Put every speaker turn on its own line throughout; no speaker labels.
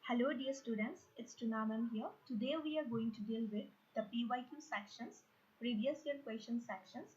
Hello dear students, it's Tunamam here. Today we are going to deal with the PYQ sections, previous year question sections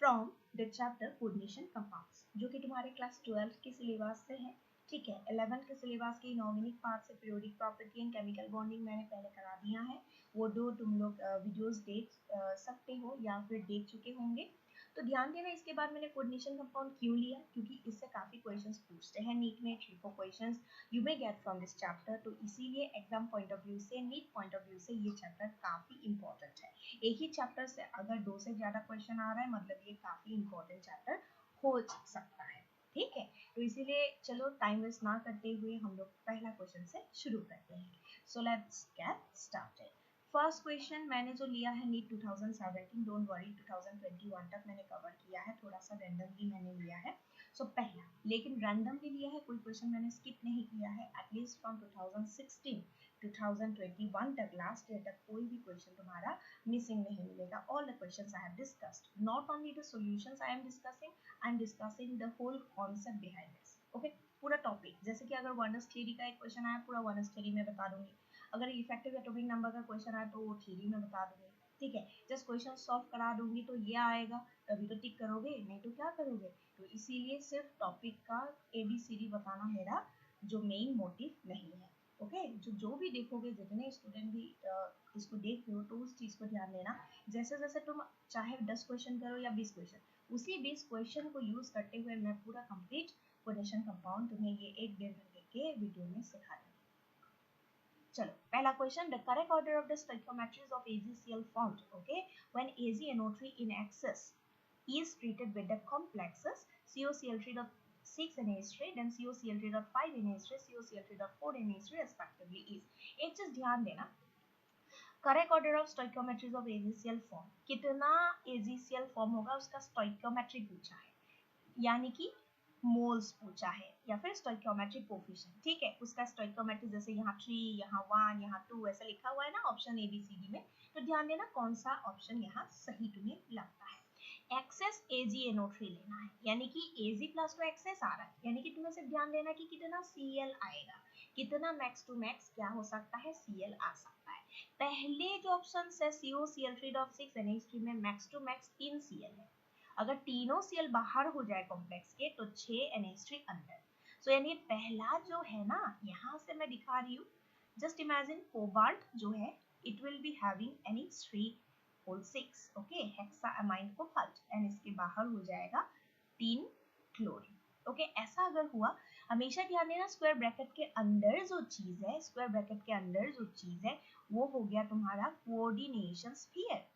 from the chapter coordination compounds, जो कि तुम्हारे class 12 के syllabus से है. ठीक है, 11 के सिलेबस के इनऑर्गेनिक पार्ट से periodic property and chemical bonding मैंने पहले करा दिया है. वो दो तुम लोग वीडियोस देख सकते हो या फिर देख चुके होंगे. तो ध्यान देना, इसके बाद मैंने कोऑर्डिनेशन कंपाउंड क्यों लिया, क्योंकि इससे काफी क्वेश्चंस पूछते हैं नीट में. 3-4 questions you may get from this chapter. तो इसीलिए एग्जाम पॉइंट ऑफ व्यू से, नीट पॉइंट ऑफ व्यू से ये चैप्टर काफी इंपॉर्टेंट है. एक ही चैप्टर से अगर 2 से ज्यादा क्वेश्चन आ रहा है, मतलब ये काफी इंपॉर्टेंट चैप्टर हो सकता है. ठीक है, तो इसीलिए चलो टाइम वेस्ट ना करते हुए हम लोग पहला क्वेश्चन से शुरू करते हैं. So let's get started. First question मैंने जो लिया है नीट 2017, डोंट वरी 2021 तक मैंने कवर किया है, थोड़ा सा रैंडमली मैंने लिया है. सो पहला, लेकिन रैंडमली लिया है, कोई क्वेश्चन मैंने स्किप नहीं किया है. एटलीस्ट फ्रॉम 2016 2021 तक, लास्ट ईयर तक कोई भी क्वेश्चन तुम्हारा मिसिंग नहीं मिलेगा. All the questions I have discussed, not only the solutions I am discussing the whole concept behind this. Okay, पूरा टॉपिक. जैसे कि अगर वर्नर्स थ्योरी का एक क्वेश्चन आया, पूरा वर्नर्स थ्योरी में बता दूंगी. अगर इफेक्टिव एटॉमिक नंबर का क्वेश्चन आया तो वो थ्योरी में बता दूंगी. ठीक है, जस्ट क्वेश्चन सॉल्व करा दूंगी तो ये आएगा, तभी तो टिक करोगे, नहीं तो क्या करोगे. तो इसीलिए सिर्फ टॉपिक का एबीसीडी बताना मेरा जो मेन मोटिव नहीं है. ओके, जो भी देखोगे, जितने स्टूडेंट भी इसको देख रहे हो, तो उस चीज को ध्यान देना. जैसे जैसे तुम चाहे 10 क्वेश्चन करो या 20 क्वेश्चन, उसी 20 क्वेश्चन को यूज करते हुए मैं पूरा कंप्लीट कोऑर्डिनेशन कंपाउंड तुम्हें ये 1-1.5 घंटे के वीडियो में सिखा दूंगी. चलो पहला question, the correct order of the stoichiometries of AgCl formed, okay, when AgNO3 in excess is treated with the complexes COCl3.6 NH3, then COCl3.5 NH3, COCl3.4 NH3 respectively is. एक चीज ध्यान देना, correct order of stoichiometries of AgCl form, कितना AgCl form होगा उसका stoichiometry पूछा है, यानी कि मोल्स पूछा है, या फिर स्टोइकियोमेट्रिक कोफिशिएंट. ठीक है, उसका स्टोइकियोमेट्री जैसे यहाँ 3, यहाँ 1, यहाँ 2 ऐसा लिखा हुआ है ना ऑप्शन ABCD में. तो ध्यान देना कौन सा ऑप्शन यहाँ सही तुम्हें लगता है. एक्सेस AgNO3 लेना है, यानी कि Ag प्लस तो एक्सेस आ रहा है, यानी कि तुम्हें सिर्फ ध्यान देना कि कितना Cl आएगा, कितना मैक्स टू मैक्स क्या हो सकता है, Cl आ सकता है. पहले जो ऑप्शन है COCl3.6 NH3 में मैक्स टू मैक्स 3 Cl है. अगर तीनों Cl बाहर हो जाए कॉम्प्लेक्स के तो 6 NH3 अंदर. सो यानी पहला जो है ना, यहाँ से मैं दिखा रही हूँ, जस्ट इमेजिन कोबाल्ट जो है it will be having NH3 okay, hexaammine cobalt, and इसके बाहर हो जाएगा 3 क्लोरीन. ओके, ऐसा अगर हुआ, हमेशा ध्यान देना स्क्वायर ब्रैकेट के अंदर जो चीज है, स्क्वायर ब्रैकेट के अंदर जो चीज है वो हो गया तुम्हारा कोऑर्डिनेशन स्फीयर,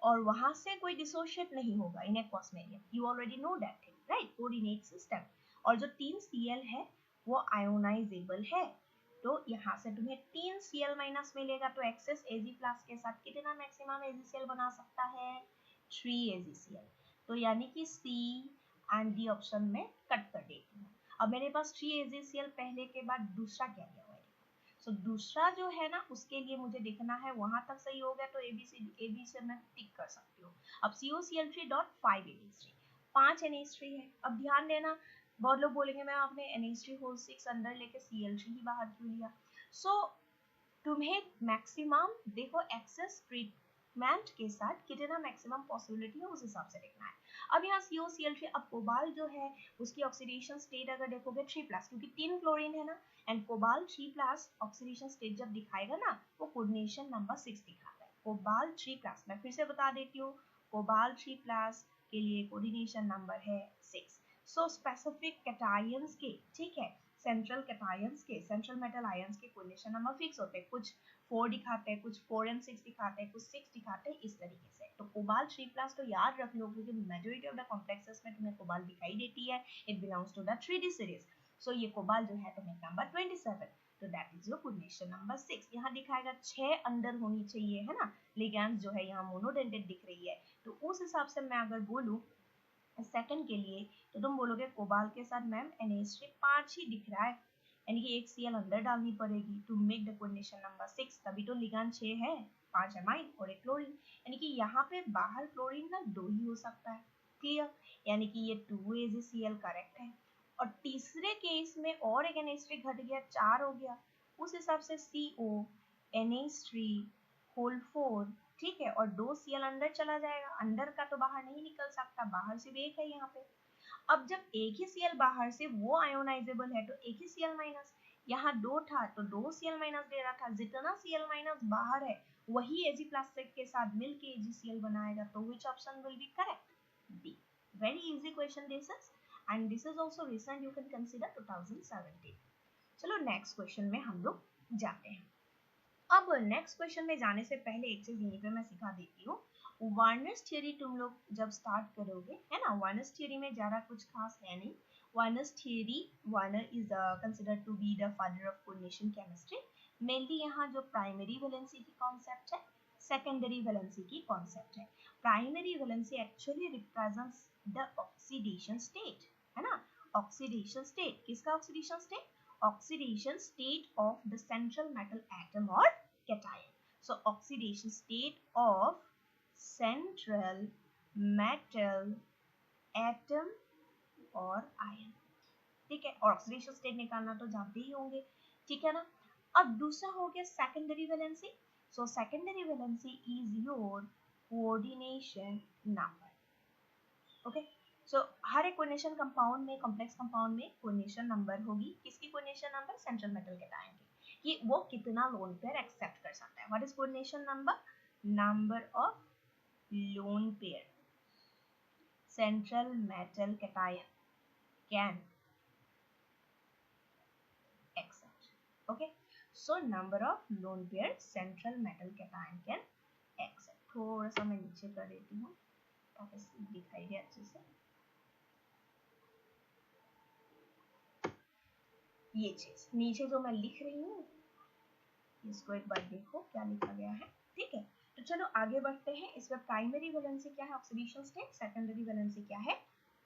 और वहां से कोई डिसोशिएट नहीं होगा in aqueous medium. You already know that thing, right, coordinate system. और जो 3 Cl है वो आयोनाइजेबल है, तो यहाँ से तुम्हें 3 Cl माइनस मिलेगा. तो एक्सेस Ag प्लस के साथ कितना मैक्सिमम AgCl बना सकता है, 3 AgCl. तो यानी कि C एंड D ऑप्शन में कट कर देती हूँ. अब मेरे पास 3 AgCl पहले के बाद दूसरा क्या दिया हुआ है. सो दूसरा जो है ना, उसके लिए मुझे देखना है, वहां तक सही हो गया तो AB से मैं टिक कर सकती हूँ. अब COCl3.5 NH3, 5 NH3 है. अब ध्यान देना, बहुत लोग बोलेंगे मैम आपने NH3 होल 6 अंदर लेके Cl3 ही बाहर क्यों लिया. सो तुम्हें मैक्सिमम देखो, एक्सेस ट्रीटमेंट के साथ कितना मैक्सिमम पॉसिबिलिटी है उस हिसाब से देखना है. अब यहाँ COCl3, अब कोबाल्ट जो है उसकी ऑक्सीडेशन स्टेट अगर देखोगे 3+, क्योंकि 3 क्लोरीन है ना, एंड कोबाल्ट 3+ ऑक्सीडेशन स्टेट जब दिखाएगा ना, वो कोऑर्डिनेशन नंबर 6 दिखाता है. कोबाल्ट 3+, मैं फिर से बता देती हूँ, कोबाल्ट 3+ के लिए कोऑर्डिनेशन नंबर है 6. सो स्पेसिफिक कैटायंस के, ठीक है, सेंट्रल कैटायंस के, सेंट्रल मेटल आयंस के कोऑर्डिनेशन नंबर फिक्स होते हैं. कुछ 4 दिखाते हैं, कुछ 4 and 6 दिखाते हैं, कुछ 6 दिखाते हैं, इस तरीके से. तो कोबाल्ट 3+ तो याद रख लो, क्योंकि मेजॉरिटी ऑफ द कॉम्प्लेक्सेस में तुम्हें कोबाल्ट दिखाई देती है. It belongs to the 3D series. So ये कोबाल्ट जो है एटॉमिक नंबर 27, तो that is your coordination number 6. यहाँ दिखाएगा 6 अंदर होनी चाहिए, है ना, लिगैंड्स जो है यहाँ मोनोडेंटेड दिख रही है. तो उस हिसाब से मैं अगर बोलूँ सेकंड के लिए, तो तुम बोलोगे कोबाल्ट के साथ मैम NH3 5 ही दिख रहा है, यानी कि एक Cl अंदर डालनी पड़ेगी to make the coordination number 6. तभी तो लिगैंड 6 है, 5 एमाइन और एक क्लोरीन, यानी कि यहाँ पे बाहर क्लोरीन ना 2 ही हो सकता है. क्लियर, यानी कि ये 2 AgCl करेक्ट है. और तीसरे केस में और एक NH3 घट गया, 4 हो गया, उस हिसाब से CO NH3 होल 4, ठीक है, और 2 Cl अंदर चला जाएगा, अंदर का तो बाहर नहीं निकल सकता, बाहर सिर्फ एक है यहाँ पे। अब जब एक ही Cl बाहर से वो आयोनाइजेबल है तो एक ही Cl माइनस, यहाँ 2 था तो 2 Cl माइनस दे रहा था, जितना Cl माइनस बाहर है वही Ag प्लास्टिक के साथ मिलके AgCl बनाएगा, तो which option will be correct? B. Very easy question this is, and this is also recent, you can consider 2017. चलो नेक्स्ट क्वेश्चन में हम लोग जाते हैं। अब नेक्स्ट क्वेश्चन में जाने से पहले एक चीज यहीं पे मैं सिखा देती हूँ। वार्नर्स थ्योरी तुम लोग जब स्टार्ट करोगे, है ना, वार्नर्स थ्योरी में ज्यादा कुछ खास है नहीं। Werner's theory, Werner is considered to be the father of coordination chemistry. Mainly यहाँ जो प्राइमरी वैलेंसी की कॉन्सेप्ट है, सेकेंडरी वैलेंसी की कॉन्सेप्ट है। Primary valency actually represents the oxidation state, है ना, ऑक्सीडेशन स्टेट। किसका oxidation state? Oxidation state of the central metal atom or cation. So oxidation state of central metal atom और ion, ठीक है, और oxidation state निकालना तो जानते ही होंगे, ठीक है ना। अब दूसरा हो गया secondary valency. So secondary valency is your coordination number, okay. So हर एक कोऑर्डिनेशन कंपाउंड में, कॉम्प्लेक्स कंपाउंड में कोऑर्डिनेशन नंबर होगी। किसकी coordination number? Central metal cation की, कि वो कितना लोन पेयर एक्सेप्ट कर सकता है। What is coordination number? Number of lone pair central metal cation can accept, okay, so number of lone pair central metal cation can accept। थोड़ा सा मैं नीचे कर देती हूँ ताकि दिखाई दे अच्छे से। ये चीज नीचे जो मैं लिख रही हूँ इसको एक बार देखो क्या लिखा गया है, ठीक है। तो चलो आगे बढ़ते हैं। इसमें प्राइमरी वैलेंसी क्या है? Oxidation state. सेकेंडरी वैलेंसी क्या है?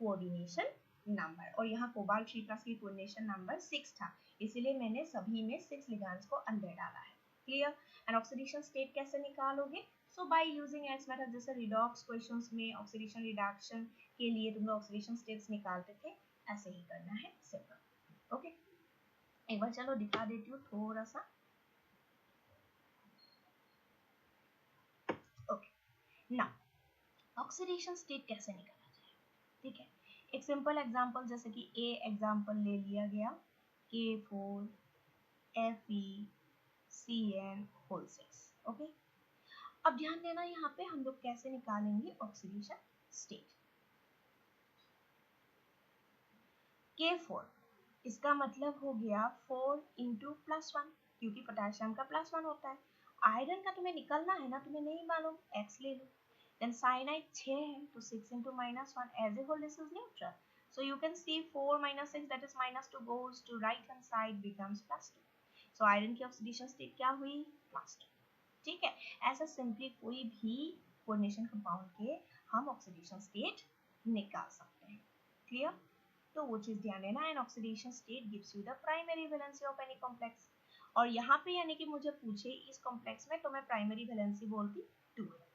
Coordination number. और यहाँ कोबाल्ट 3+ की कोऑर्डिनेशन नंबर 6 था, इसीलिए मैंने सभी में 6 लिगेंड्स को अंदर डाला है। क्लियर? एंड ऑक्सीडेशन स्टेट कैसे निकालोगे? सो बाय यूजिंग एस मेथड, जैसे रिडॉक्स क्वेश्चंस में ऑक्सीडेशन रिडक्शन के लिए तुम लोग ऑक्सीडेशन स्टेट्स निकालते थे, ऐसे ही करना है, सिंपल, ओके। एक बार चलो दिखा देती हूँ थोड़ा सा, ओके। नाउ ऑक्सीडेशन स्टेट कैसे निकाला जाए, ठीक है। एक सिंपल एग्जांपल, जैसे कि ए एग्जांपल ले लिया गया, K4 FeCN होल 6, ओके। अब ध्यान देना यहाँ पे हम लोग कैसे निकालेंगे ऑक्सीडेशन स्टेट। K4 इसका मतलब हो गया 4 × +1, क्योंकि पोटेशियम का +1 होता है। आयरन का तुम्हें निकलना है ना, तुम्हें नहीं मालूम, x ले लो। देन साइनाइड 6 है तो 6 × -1, as a whole this is neutral, so you can see 4 - 6, that is -2 goes to right hand side becomes +2, so iron की ऑक्सीडेशन स्टेट क्या हुई? +2, ठीक है। ऐसा सिंपली कोई भी कोऑर्डिनेशन कंपाउंड के हम ऑक्सीडेशन स्टेट निकाल सकते हैं, क्लियर? तो वो चीज ध्यान देना। And oxidation state gives you the primary valency of any complex. और यहाँ पे यानी कि मुझे पूछे इस कॉम्प्लेक्स में, तो मैं प्राइमरी वैलेंसी बोलती 2 है।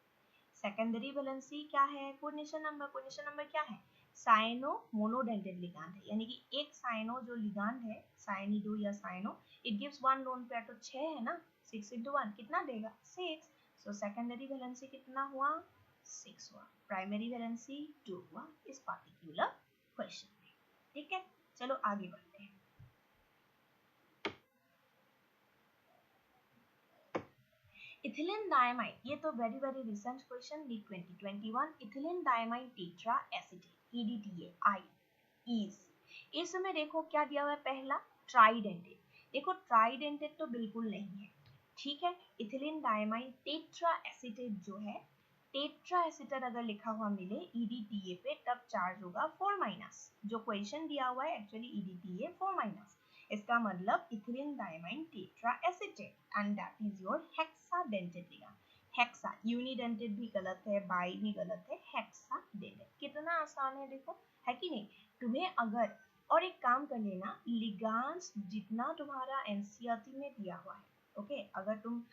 सेकेंडरी वैलेंसी क्या है? Coordination number. कोऑर्डिनेशन नंबर क्या है? साइनो मोनोडेंटेड लिगांड है, यानी कि एक साइनो जो लिगांड है, साइनिडो या cyano, it gives 1 lone pair, तो 6 है ना, 6 × 1 कितना देगा? 6। सो सेकेंडरी वैलेंसी कितना हुआ? 6 हुआ। प्राइमरी वैलेंसी 2 हुआ इस पार्टिकुलर क्वेश्चन में, ठीक है। चलो आगे बढ़ते हैं। इथिलीन डायमाइड, ये तो very very recent question, NEET 2021। Ethylene diamide tetra acetate EDTA I is, इसमें देखो क्या दिया हुआ है, पहला ट्राइडेंटेड। देखो ट्राइडेंटेड तो बिल्कुल नहीं है, ठीक है। इथिलीन डायमाइड टेट्रा एसिटेट जो है, टेट्रा एसिटेट अगर लिखा हुआ मिले EDTA पे तब चार्ज होगा 4-, जो क्वेश्चन दिया हुआ है एक्चुअली EDTA 4-, इसका मतलब ethylene diamide tetra acetate and that is your hexadentate ligand. Hexa, unidentate भी गलत है, बाई भी गलत है, हेक्साडेंटेड। कितना आसान है देखो, है कि नहीं? तुम्हें अगर, और एक काम कर लेना, लिगांड्स जितना तुम्हारा एनसीईआरटी में दिया हुआ है, ओके, अगर तुम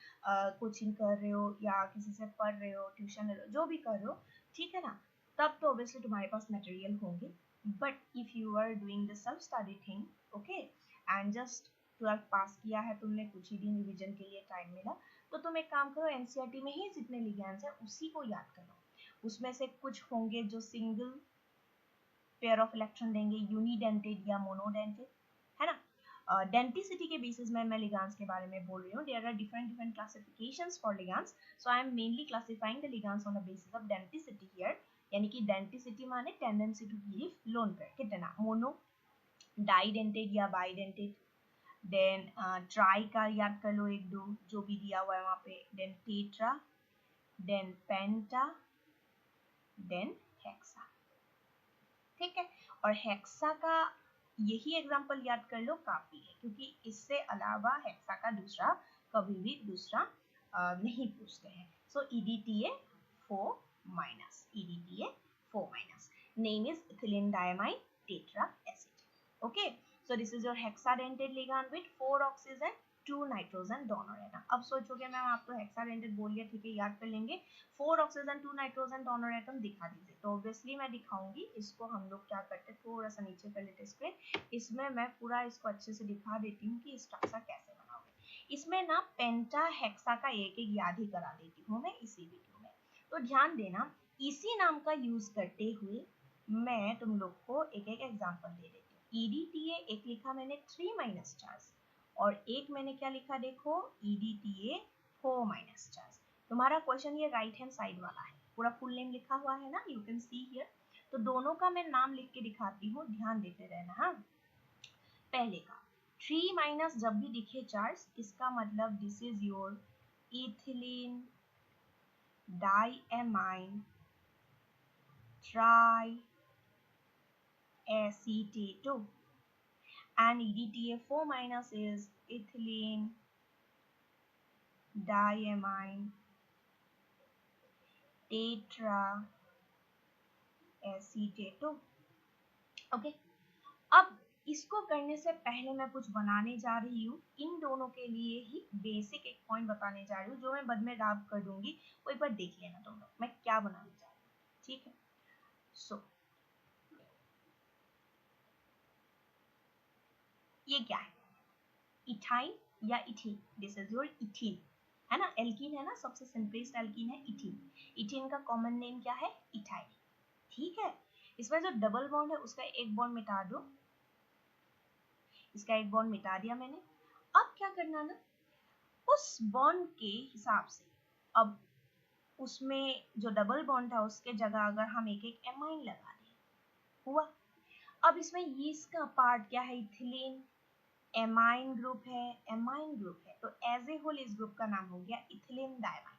कोचिंग कर रहे हो या किसी से पढ़ रहे हो, ट्यूशन ले रहे हो, जो भी कर रहे हो, ठीक है ना, तब तो ऑब्वियसली तुम्हारे पास मटेरियल होंगे, but if you are doing the self study thing, okay, and just 12 pass किया है तुमने, कुछ ही दिन रिवीजन के लिए टाइम मिला, तो तुम एक काम करो, एनसीईआरटी में ही जितने लिगेंड्स है उसी को याद करो। उसमें से कुछ होंगे जो सिंगल पेयर ऑफ इलेक्ट्रॉन देंगे, यूनिडेंटेड या मोनोडेंटेड, है ना। डेंटिसिटी के बेसिस में मैं लिगेंड्स के बारे में बोल रही हूँ। There are different different classifications for ligands, so I am mainly classifying the ligands on the basis of denticity here. यानी कि डेंटिसिटी माने tendency to give lone pair, कितना, मोनो, डाइडेंटेड या बाइडेंटेड, देन ट्राई का याद कर लो एक दो जो भी दिया हुआ है वहां पे, देन टेट्रा, देन पेंटा, देन हेक्सा, ठीक है। और हेक्सा का यही एग्जांपल याद कर लो काफी है, क्योंकि इससे अलावा हेक्सा का दूसरा कभी भी दूसरा नहीं पूछते हैं। सो EDTA 4 minus, EDTA 4 minus, name is ethylene diamine tetra acid. Okay, so this is your hexadentate ligand with 4 oxygen 2 nitrogen donor atom. अब सोचोगे मैम आप तो हेक्साडेंटेड बोल लिया, ठीक है, याद कर लेंगे। 4 ऑक्सीजन 2 नाइट्रोजन डोनर एटम दिखा दीजिए, तो ऑब्वियसली मैं दिखाऊंगी। इसको हम लोग क्या करते हैं, थोड़ा सा नीचे कर लेते स्क्रीन, इसमें मैं पूरा इसको अच्छे से दिखा देती हूँ कि स्ट्रक्चर कैसे बनाओगे। इसमें ना पेंटा हेक्सा का एक एक याद ही करा देती हूँ मैं इसी वीडियो में, तो ध्यान देना। इसी नाम का यूज करते हुए मैं तुम लोग को एक एक एग्जांपल दे देती हूँ। EDTA एक लिखा मैंने 3 माइनस चार्ज, और एक मैंने क्या लिखा देखो, EDTA 4 माइनस चार्ज। तुम्हारा क्वेश्चन ये राइट हैंड साइड वाला है, पूरा फुल नेम लिखा हुआ है ना, यू कैन सी हियर। तो दोनों का मैं नाम लिख के दिखाती हूँ, ध्यान देते रहना। हाँ, पहले का 3 माइनस जब भी दिखे चार्ज, इसका मतलब this is your ethylene diamine tri acetato, and EDTA 4 minus is ethylene diamine tetra acetate। Okay, अब इसको करने से पहले मैं कुछ बनाने जा रही हूँ, इन दोनों के लिए ही बेसिक एक पॉइंट बताने जा रही हूँ, जो मैं बाद में ड्राफ्ट कर दूंगी, वो एक बार देख लेना तुम लोग मैं क्या बनाने जा रही हूँ, ठीक है। सो ये क्या है, इथाइन या ethene, this is your ethene, है ना। एल्कीन है ना, सबसे सिंपलेस्ट एल्कीन है इथीन। इथीन का कॉमन नेम क्या है, इथाइल, ठीक है। इसमें जो डबल बॉन्ड है उसका एक बॉन्ड मिटा दो, इसका एक बॉन्ड मिटा दिया मैंने। अब क्या करना ना, उस बॉन्ड के हिसाब से, अब उसमें जो डबल बॉन्ड था उसके जगह अगर हम एक एक एमाइन लगा दें, हुआ। अब इसमें ये इसका पार्ट क्या है, इथिलीन एमाइन ग्रुप है, एमाइन ग्रुप है, तो एज ए होल इस ग्रुप का नाम हो गया इथिलीन डायमाइन।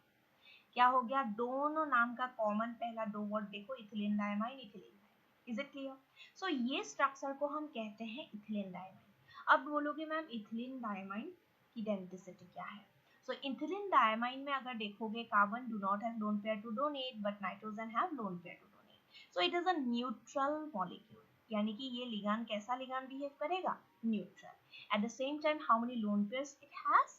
क्या हो गया, दोनों नाम का कॉमन पहला दो वर्ड देखो, ethylene diamine, ethylene diamine. Is it clear? So ये स्ट्रक्चर को हम कहते हैं इथिलीन डायमाइन। अब बोलोगे मैम इथिलीन डायमाइन की डेंसिटी क्या है। सो इथिलीन डायमाइन में अगर देखोगे, carbon do not have lone pair to donate, but nitrogen have lone pair to donate. So it is a neutral molecule, यानी कि ये लिगान कैसा लिगान बिहेव करेगा, neutral. At the same time, how many lone pairs it has?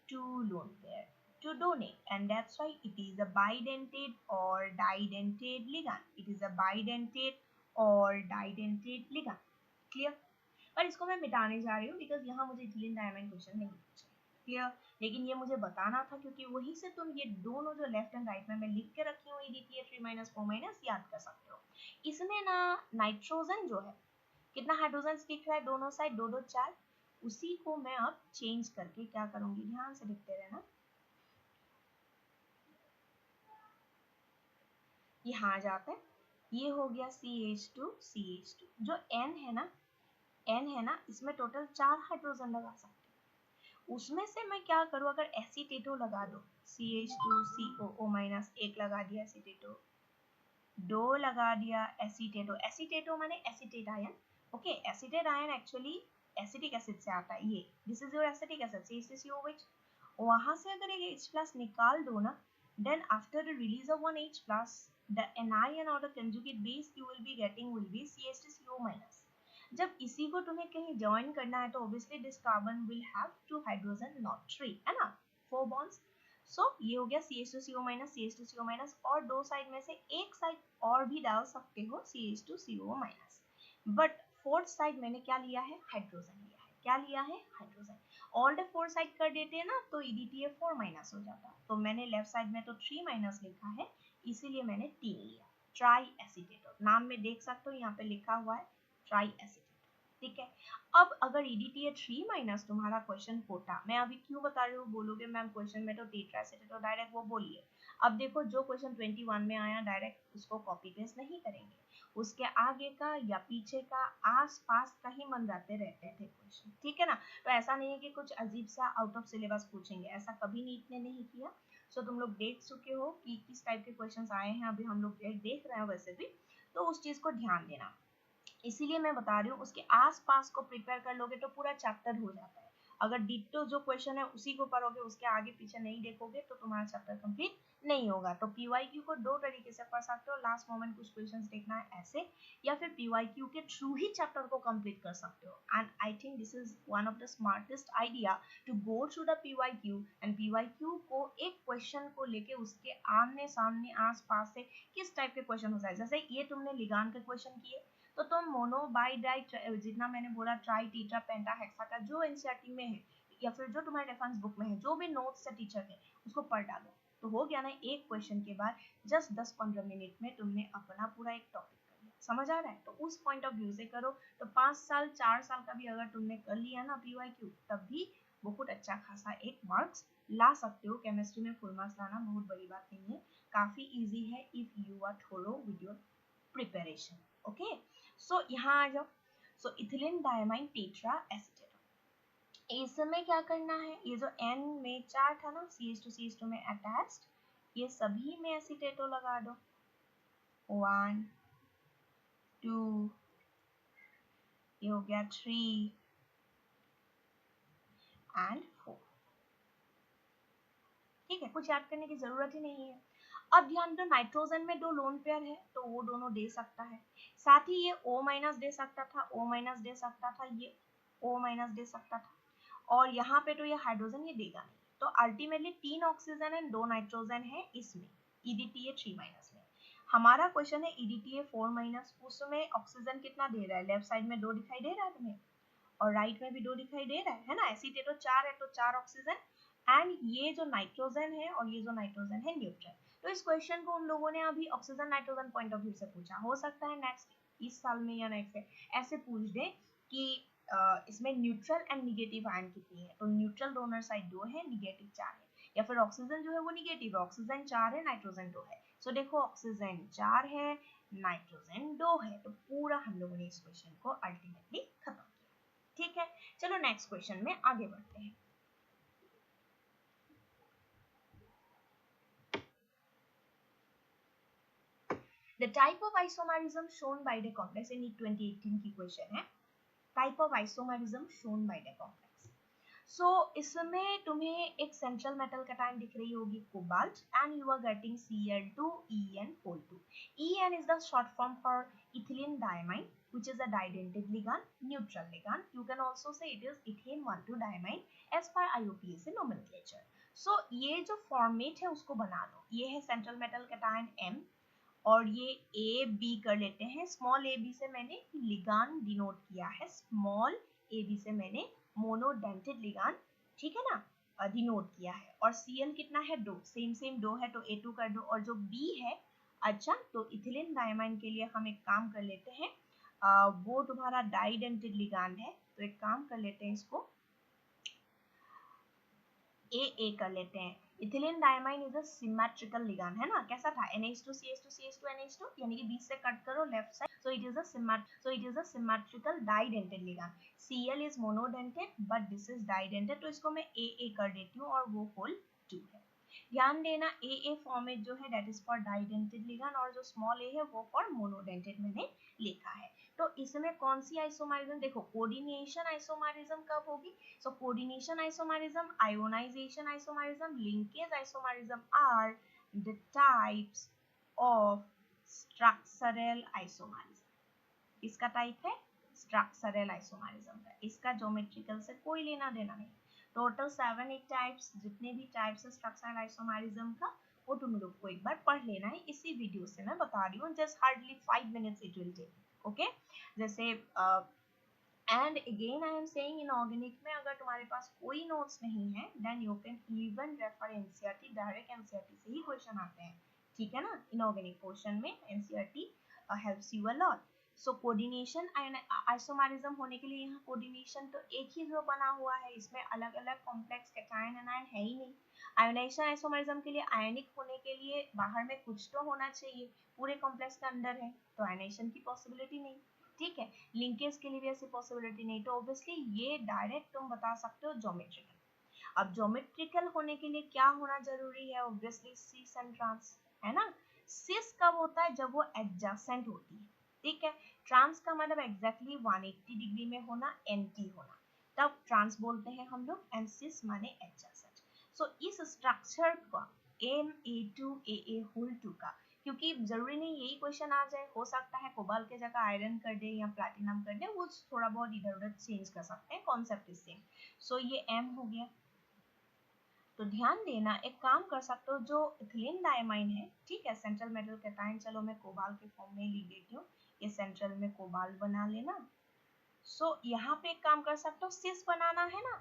2 lone pair to donate, and that's why it is a bidentate or didentate ligand. It is a bidentate or didentate ligand. Clear? पर इसको मैं मिटाने जा रही हूँ because यहाँ मुझे ethylene diamine question नहीं पूछा। क्लियर? लेकिन ये मुझे बताना था क्योंकि वहीं से तुम ये दोनों जो लेफ्ट एंड राइट में मैं लिख के रखी हूँ EDTA 3 माइनस 4 माइनस याद कर सकते हो। इसमें ना नाइट्रोजन जो है, कितना हाइड्रोजन दिख रहा है दोनों साइड, दो दो चार, उसी को मैं अब चेंज करके क्या करूंगी, ध्यान से लिखते रहना। यहाँ आ जाता है, ये हो गया CH2 CH2। जो N है ना, N है ना, इसमें टोटल 4 हाइड्रोजन लगा सकते हैं। उसमें से मैं क्या करूँ, अगर एसीटेटो लगा दो, CH2 COO माइनस, एक लगा दिया एसीटेटो, दो लगा दिया एसीटेटो, एसीटेटो माने acetate ion. Okay, acetate ion actually acetic acid से आता है, ये this is your acetic acid CH3COOH। वहां से अगर एक H प्लस निकाल दो ना, then after the release of one H plus, the anion or the conjugate base you will be getting will be CH3CO minus। जब इसी को तुम्हें कहीं ज्वाइन करना है तो obviously this carbon will have 2 hydrogen not 3, है ना, 4 bonds। सो ये हो गया CH2CO माइनस, CH2CO माइनस, और दो साइड में से एक साइड और भी डाल सकते हो CH2CO minus. But fourth side मैंने क्या लिया है, हाइड्रोजन लिया है। क्या लिया है, हाइड्रोजन। ऑल्ट 4 साइड कर देते हैं ना तो EDTA 4 माइनस हो जाता, तो मैंने लेफ्ट साइड में तो 3 माइनस लिखा है, इसीलिए मैंने 3 लिया। ट्राई एसीटेट, नाम में देख सकते हो यहाँ पे लिखा हुआ है ट्राई एसीटेट, ठीक है। अब अगर EDTA 3 माइनस तुम्हारा क्वेश्चन होता, मैं अभी क्यों बता रही हूँ, बोलोगे मैम क्वेश्चन में तो टेट्रा एसीटेट, तो डायरेक्ट वो बोलिए। अब देखो जो क्वेश्चन 21 में आया डायरेक्ट उसको कॉपी पेस्ट नहीं करेंगे, उसके आगे का या पीछे का आस पास का ही मन जाते रहते थे क्वेश्चन, ठीक है ना। तो ऐसा नहीं है कि कुछ अजीब सा आउट ऑफ सिलेबस पूछेंगे, ऐसा कभी नीट ने नहीं किया। सो तुम लोग देख चुके हो कि किस टाइप के क्वेश्चन आए हैं, अभी हम लोग देख रहे हैं वैसे भी, तो उस चीज को ध्यान देना। इसीलिए मैं बता रही हूँ, उसके आसपास को प्रिपेयर कर लोगे तो पूरा चैप्टर हो जाता है। अगर डिट्टो जो क्वेश्चन है उसी को पढ़ोगे, उसके आगे पीछे नहीं देखोगे तो तुम्हारा चैप्टर कंप्लीट नहीं होगा। तो पीवाईक्यू को दो तरीके से पढ़ सकते हो, लास्ट मोमेंट कुछ क्वेश्चंस देखना है ऐसे, या फिर पीवाईक्यू के थ्रू ही चैप्टर को कंप्लीट कर सकते हो। And I think this is one of the smartest idea to go through the PYQ, एंड पीवाईक्यू को एक क्वेश्चन को लेके उसके आमने सामने आस पास से किस टाइप के क्वेश्चन हो जाए। जैसे ये तुमने लिगान के क्वेश्चन किए, तो तुम मोनो बाई डाई जितना मैंने बोला ट्राई टीट्रा पेंटा हेक्सा का जो एनसीईआरटी में है या फिर जो तुम्हारे रेफरेंस बुक में है, जो भी नोट्स है टीचर के, उसको पढ़ डालो, तो हो गया ना। एक क्वेश्चन के बाद जस्ट 10-15 मिनट में तुमने अपना पूरा एक टॉपिक कर लिया, समझ आ रहा है। तो उस पॉइंट ऑफ व्यू से करो, तो 5 साल 4 साल का भी अगर तुमने कर लिया ना पीवाईक्यू, तब भी बहुत अच्छा खासा एक मार्क्स ला सकते हो। केमिस्ट्री में फुल मार्क्स लाना बहुत बड़ी बात नहीं है, काफी इजी है if you are thorough with your preparation. Okay, so यहाँ आ जाओ। So ethylene diamine tetra acetate, इसमें क्या करना है, ये जो N में 4 था ना CH2 में अटैच्ड, ये सभी में एसीटेटो लगा दो। 1 2, ये हो गया 3 एंड 4, ठीक है, कुछ याद करने की जरूरत ही नहीं है। अब ध्यान दो, नाइट्रोजन में 2 लोन पेयर है तो वो दोनों दे सकता है, साथ ही ये O माइनस दे सकता था, O माइनस दे सकता था, ये O माइनस दे सकता था, और यहाँ पे तो ये हाइड्रोजन ये देगा नहीं। तो अल्टीमेटली 3 ऑक्सीजन एंड 2 नाइट्रोजन है इसमें, EDTA 3 माइनस में। हमारा क्वेश्चन है EDTA 4 माइनस, उसमें ऑक्सीजन कितना दे रहा है, लेफ्ट साइड में 2 दिखाई दे रहा है तुम्हें, और राइट में भी 2 दिखाई दे रहा है ना। एसीटेटो 4 है तो 4 ऑक्सीजन, एंड ये जो नाइट्रोजन है और ये जो नाइट्रोजन है न्यूट्रल। तो इस क्वेश्चन को उन लोगों ने अभी oxygen nitrogen point of view से पूछा, हो सकता है नेक्स्ट इस साल में या नेक्स्ट ऐसे पूछ दे कि इसमें न्यूट्रल एंड निगेटिव आयन कितनी है, तो न्यूट्रल डोनर साइड 2 है, निगेटिव 4 है, या फिर ऑक्सीजन जो है वो निगेटिव है, ऑक्सीजन 4 है, नाइट्रोजन 2 है। सो देखो ऑक्सीजन 4 है, नाइट्रोजन 2 है, तो पूरा हम लोगों ने इस क्वेश्चन को अल्टीमेटली खत्म किया, ठीक है। चलो नेक्स्ट क्वेश्चन में आगे बढ़ते हैं। The type of isomerism shown by the complex, in 2018 की क्वेश्चन है, type of isomerism shown by the complex. So इसमें तुम्हें एक सेंट्रल मेटल कैटायन दिख रही होगी cobalt, and you are getting Cl2En2. En is the short form for ethylene diamine, which is a didentate ligand, neutral ligand. You can also say it is ethane 1,2-diamine as per IUPAC nomenclature. So ये जो format है उसको बना लो, ये है central metal cation M, और ये A B कर लेते हैं। स्मॉल ए बी से मैंने लिगान डिनोट किया है, स्मॉल ए बी से मैंने मोनोडेंटेड लिगान, ठीक है ना, डिनोट किया है। और Cl कितना है, 2, सेम सेम 2 है तो A2 कर दो। और जो B है, अच्छा तो इथिलीन डायमाइन के लिए हम एक काम कर लेते हैं, वो तुम्हारा डाइडेंटेड लिगान है, तो एक काम कर लेते हैं, इसको ए कर लेते हैं। Ethylene diamine is a symmetrical ligand, है ना, कैसा था, NH2 CH2 CH2 NH2, यानी कि बीच से कट करो left side, so it is a symmetrical didentate ligand. Cl is monodentate but this is didentate, तो इसको मैं ए कर देती हूँ और वो होल 2 है। ध्यान देना ए फॉर्मेट जो है दैट इज फॉर डाइडेंटेड लिगान, और जो स्मॉल ए है वो फॉर मोनोडेंटेड मैंने लिखा है। तो इसमें कौन सी आइसोमेरिज्म, देखो कोऑर्डिनेशन आइसोमेरिज्म कब होगी, so coordination isomerism, ionization isomerism, linkage isomerism are the types of structural isomerism. इसका टाइप है स्ट्रक्चरल आइसोमेरिज्म का, इसका ज्योमेट्रिकल से कोई लेना देना नहीं। टोटल 7-8 टाइप्स, जितने भी टाइप्स है स्ट्रक्चरल आइसोमेरिज्म का, वो तुम लोग को एक बार पढ़ लेना है, इसी वीडियो से मैं बता रही हूँ, just hardly 5 minutes it will take, okay जैसे and again I am saying inorganic में अगर तुम्हारे पास कोई नोट्स नहीं है then you can even refer NCERT, direct NCERT से ही क्वेश्चन आते हैं, ठीक है ना। इनऑर्गेनिक पोर्शन में NCERT helps you a lot. So coordination and isomerism होने के लिए यहाँ कोऑर्डिनेशन तो एक ही जो बना हुआ है, इसमें अलग अलग कॉम्प्लेक्स कैटायन एनायन है ही नहीं। आयोनाइजेशन आइसोमेरिज्म के लिए आयनिक होने के लिए बाहर में कुछ तो होना चाहिए, पूरे कॉम्प्लेक्स के अंदर है तो आयोनाइजेशन की पॉसिबिलिटी नहीं, ठीक है। लिंकेज के लिए भी ऐसी पॉसिबिलिटी नहीं, तो ऑब्वियसली ये डायरेक्ट तुम बता सकते हो ज्योमेट्रिकल। अब ज्योमेट्रिकल होने के लिए क्या होना जरूरी है, ऑब्वियसली सिस एंड ट्रांस, है ना। सिस कब होता है, जब वो एडजेसेंट होती है, ठीक है। ट्रांस का मतलब एग्जैक्टली 180 डिग्री में होना, एंटी होना, तब ट्रांस बोलते हैं हम लोग, एंड सिस माने एडजेसेंट। सो इस स्ट्रक्चर का Na2Aa होल 2 का, क्योंकि जरूरी नहीं यही क्वेश्चन आ जाए, हो सकता है कोबाल्ट के जगह आयरन कर दे या प्लैटिनम कर दे, वो थोड़ा बहुत इधर उधर चेंज कर सकते हैं, कॉन्सेप्ट इज सेम। सो ये M हो गया। तो ध्यान देना, एक काम कर सकते हो, जो इथिलीन डायमाइन है, ठीक है, सेंट्रल मेटल कैटायन, चलो मैं कोबाल्ट के फॉर्म में लिख देती हूँ, ये सेंट्रल में कोबाल्ट बना लेना। सो यहाँ पे एक काम कर सकते हो, सिस बनाना है ना,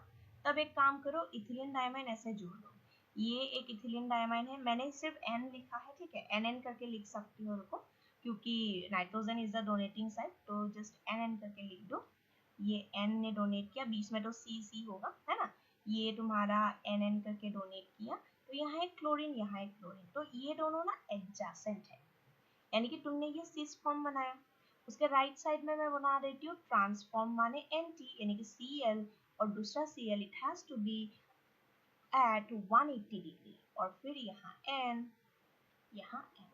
तब एक काम करो, इथिलीन डायमाइन ऐसे जोड़ दो, ये एक इथिलीन डायमाइन है, मैंने सिर्फ N लिखा है, ठीक है, NN करके लिख सकती हो रुको, क्योंकि nitrogen is the donating side, तो जस्ट NN करके लिख दो। ये N ने डोनेट किया, बीच में तो C होगा, है ना, ये तुम्हारा NN करके डोनेट किया, तो यहाँ एक क्लोरीन, यहाँ एक क्लोरीन, तो ये दोनों ना एडजेसेंट है, यानी कि तुमने ये सिस फॉर्म बनाया। उसके राइट साइड में मैं बना देती हूँ ट्रांसफॉर्म, माने NT, यानी कि Cl और दूसरा Cl, it has to be at 180 degree, और फिर यहाँ N, यहाँ N,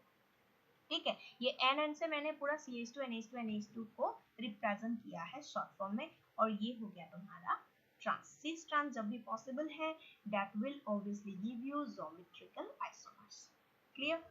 ठीक है। ये NN से मैंने पूरा CH2 NH2 NH2 को रिप्रेजेंट किया है शॉर्ट फॉर्म में, और ये हो गया तुम्हारा ट्रांस। सिस ट्रांस जब भी पॉसिबल है, that will obviously give you geometrical isomers. Clear.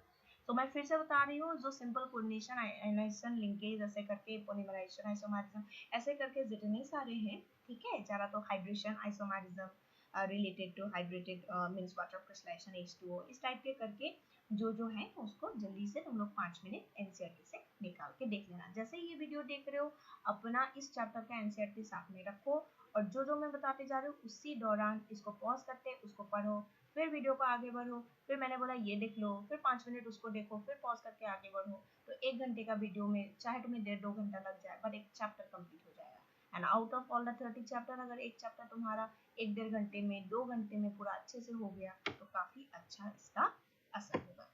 तो मैं फिर से बता रही हूँ, जो सिंपल कोऑर्डिनेशन, आयनाइजेशन, लिंकेज ऐसे करके, पॉलीमराइजेशन आइसोमरिज्म ऐसे करके जितने सारे हैं, ठीक है, जरा तो hydration isomerism related to hydrated means water crystallization H2O, इस टाइप के करके जो है उसको जल्दी से तुम लोग 5 मिनट एनसीईआरटी से निकाल के देख लेना। जैसे ये वीडियो देख रहे हो, अपना इस चैप्टर का एनसीईआरटी साथ में रखो, और जो मैं बताते जा रही हूँ उसी दौरान इसको पॉज करते उसको पढ़ो, फिर वीडियो को आगे बढ़ो, फिर मैंने बोला ये देख लो, फिर 5 मिनट उसको देखो, फिर पॉज करके आगे बढ़ो, तो 1 घंटे का वीडियो में चाहे तुम्हें 1.5-2 घंटा लग जाए, बट एक चैप्टर कंप्लीट हो जाएगा। And out of all the 30 chapter, अगर एक चैप्टर तुम्हारा 1-1.5 घंटे में, 2 घंटे में पूरा अच्छे से हो गया, तो काफी अच्छा इसका असर होगा।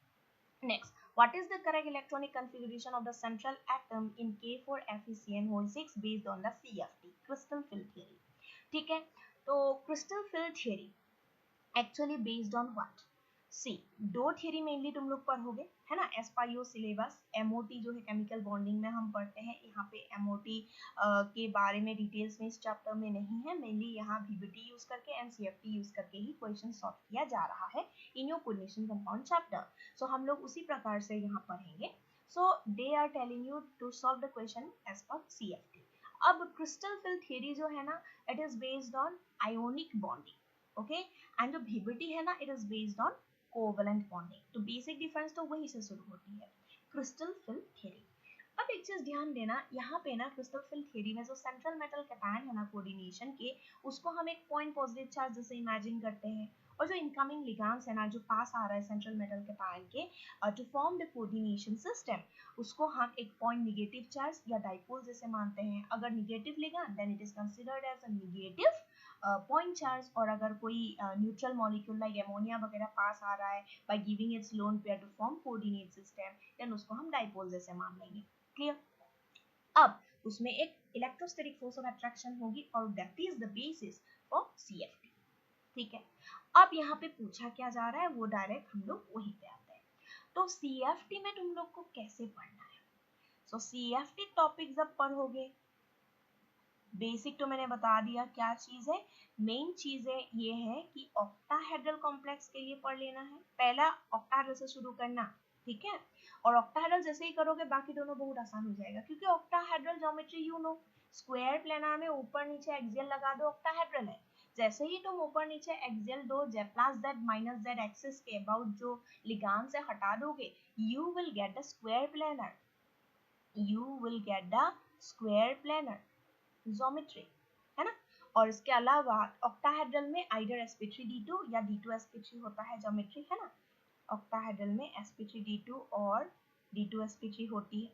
Next, what is the correct electronic configuration of the central atom in K4FeCN6 based on the CFT, crystal field theory? ठीक है, तो crystal field theory actually based on what, see, दो थियरी मेनली तुम लोग पढ़ोगे, है ना, एसपाईओ सिलेबस। एमओटी जो है केमिकल बॉन्डिंग में हम पढ़ते हैं, यहाँ पे एमओटी के बारे में डिटेल्स में इस चैप्टर में नहीं है, मेनली यहाँ VBT यूज करके एनसीएफटी यूज करके ही क्वेश्चन सॉल्व किया जा रहा है in your coordination compound chapter. So हम लोग उसी प्रकार से यहाँ पढ़ेंगे। So they are telling you to solve the question as per CFT। अब क्रिस्टल फिल थियरी जो है ना, it is based on ionic bonding, okay, and जो VBT है ना, it is based on covalent bonding. तो बेसिक डिफरेंस तो वहीं से शुरू होती है, क्रिस्टल फिल थ्योरी। अब एक चीज ध्यान देना, यहाँ पे ना क्रिस्टल फिल थ्योरी में जो सेंट्रल मेटल कैटायन है ना कोऑर्डिनेशन के, उसको हम एक पॉइंट पॉजिटिव चार्ज जैसे इमेजिन करते हैं, और जो इनकमिंग लिगैंड्स है ना, जो पास आ रहा है सेंट्रल मेटल कैटायन के to form the coordination system, उसको हम एक पॉइंट नेगेटिव चार्ज या डाइपोल जैसे मानते हैं। अगर negative ligand, then it is considered as a negative point charge, और अगर कोई न्यूट्रल मॉलिक्यूल लाइक एमोनिया वगैरह पास आ रहा है by giving its lone pair to form coordinate system, then उसको हम डाइपोल जैसे मान लेंगे। क्लियर। अब उसमें एक इलेक्ट्रोस्टैटिक फोर्स ऑफ अट्रैक्शन होगी, और that is the basis for CFT, ठीक है। अब यहाँ पे पूछा क्या जा रहा है, वो डायरेक्ट हम लोग वहीं पे आते हैं। तो CFT में तुम लोग को कैसे पढ़ना है, सो CFT टॉपिक जब पढ़ोगे, बेसिक तो मैंने बता दिया क्या चीज है, मेन चीजें ये है कि ऑक्टाहेड्रल कॉम्प्लेक्स के लिए पढ़ लेना है, पहला ऑक्टाहेड्रल से शुरू करना, ठीक है। और ऑक्टाहेड्रल जैसे ही करोगे बाकी दोनों बहुत आसान हो जाएगा, क्योंकि octahedral geometry you know, square planar में ऊपर नीचे एक्सियल लगा दो, ऑक्टाहेड्रल है। जैसे ही तुम ऊपर नीचे एक्सियल दो +z एक्सिस के अबाउट जो लिगान से हटा दोगे, you will get the square planar. you will get the square planar geometry, है ना। और इसके अलावा ऑक्टाहेड्रल में आइदर sp3d2 या d2 sp3 होता है ज्योमेट्री, है ना। ऑक्टाहेड्रल में sp3d2 और d2 sp3 होती है।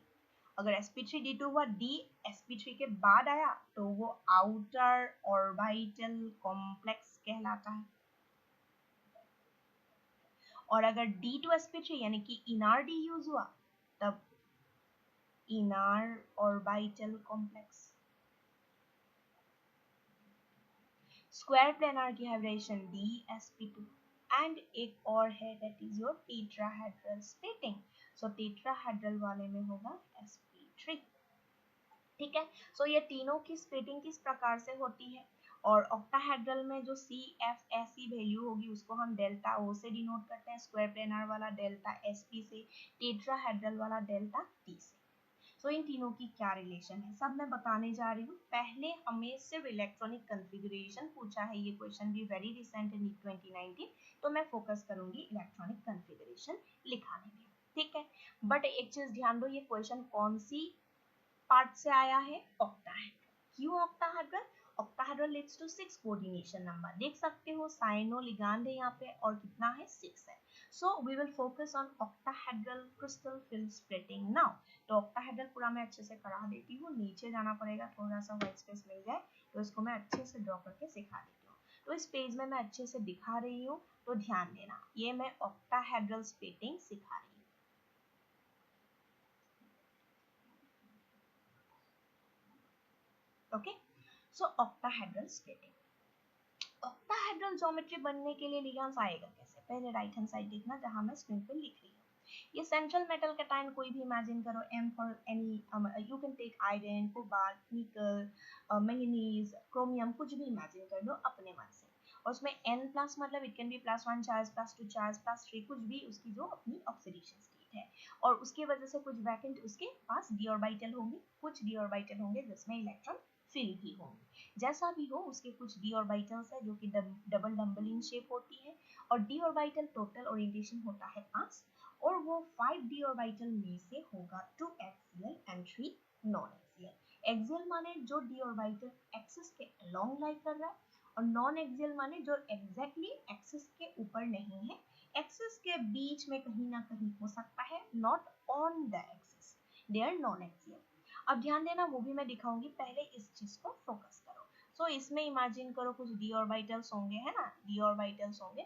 अगर sp3d2 हुआ d sp3 के बाद आया तो वो आउटर ऑर्बिटल कॉम्प्लेक्स कहलाता है। और अगर d2 sp3 यानी कि इनर d यूज हुआ तब inner orbital complex. Square planar की हाइब्रिडेशन dsp2 एंड एक और है that is your tetrahedral splitting. So tetrahedral वाले में होगा sp3, ठीक है। सो ये तीनों की स्प्लिटिंग किस प्रकार से होती है, और ऑक्टाहेड्रल में जो CF ऐसी वैल्यू होगी उसको हम डेल्टा O से डिनोट करते हैं, स्क्वायर प्लेनर वाला डेल्टा SP से, टेट्राहेड्रल वाला डेल्टा T से। तो इन तीनों की क्या रिलेशन है सब मैं बताने जा रही हूँ। पहले हमें सिर्फ इलेक्ट्रॉनिक कॉन्फ़िगरेशन पूछा है, ये क्वेश्चन भी वेरी रिसेंट है नीट 2019, तो मैं फोकस करूंगी इलेक्ट्रॉनिक कॉन्फ़िगरेशन लिखाने में, ठीक है। बट एक चीज ध्यान दो, ये क्वेश्चन कौन सी पार्ट से आया है, ऑक्टाहेड्रल। क्यों octahedral? Octahedral leads to 6 coordination number, देख सकते हो साइनो लिगांड है यहाँ पे और कितना है 6 है। So we will focus on octahedral crystal field splitting now. तो ऑक्टाहेड्रल पूरा मैं अच्छे से करा देती हूँ, नीचे जाना पड़ेगा, थोड़ा सा व्हाइट स्पेस मिल जाए तो इसको मैं अच्छे से ड्रॉ करके सिखा देती हूँ। तो इस पेज में मैं अच्छे से दिखा रही हूँ, तो ध्यान देना, ये मैं ऑक्टाहेड्रल स्प्लिटिंग सिखा रही हूँ। ओके, सो ऑक्टाहेड्रल स्प्लिटिंग। ऑक्टाहेड्रल ज्योमेट्री बनने के लिए लिगेंड्स आएगा कैसे, पहले राइट हैंड साइड देखना जहां मैं स्क्रीन पे लिख रही हूँ। ये सेंट्रल मेटल कैटायन कोई भी इमेजिन करो, M for any, you can take iron, cobalt, nickel, manganese, chromium, कुछ भी इमेजिन कर लो अपने मन से। और उसमें n प्लस मतलब it can be +1 charge, +2 charge, +3, कुछ भी उसकी जो अपनी ऑक्सीडेशन स्टेट है। और उसकी वजह से कुछ वैकेंट उसके पास d ऑर्बिटल होंगे, कुछ d ऑर्बिटल होंगे जिसमें इलेक्ट्रॉन फिल भी होंगे। जैसा भी हो उसके कुछ d ऑर्बिटल्स है जो कि डबल डम्बलिंग शेप होती है, और d ऑर्बिटल टोटल ओरिएंटेशन होता है 5, और वो 5d ऑर्बिटल में से होगा 2 axial and 3 non axial. Axial माने जो d ऑर्बिटल एक्सिस के अलोंग लाई कर रहा है, और नॉन एक्सियल माने जो एग्जैक्टली एक्सिस के ऊपर नहीं है, एक्सिस के बीच में कहीं ना कहीं हो सकता है, not on the axis, they are non axial. अब ध्यान देना, वो भी मैं दिखाऊंगी, पहले इस चीज को फोकस करो। सो इसमें इमेजिन करो कुछ d ऑर्बिटल्स होंगे, है ना, d ऑर्बिटल्स होंगे।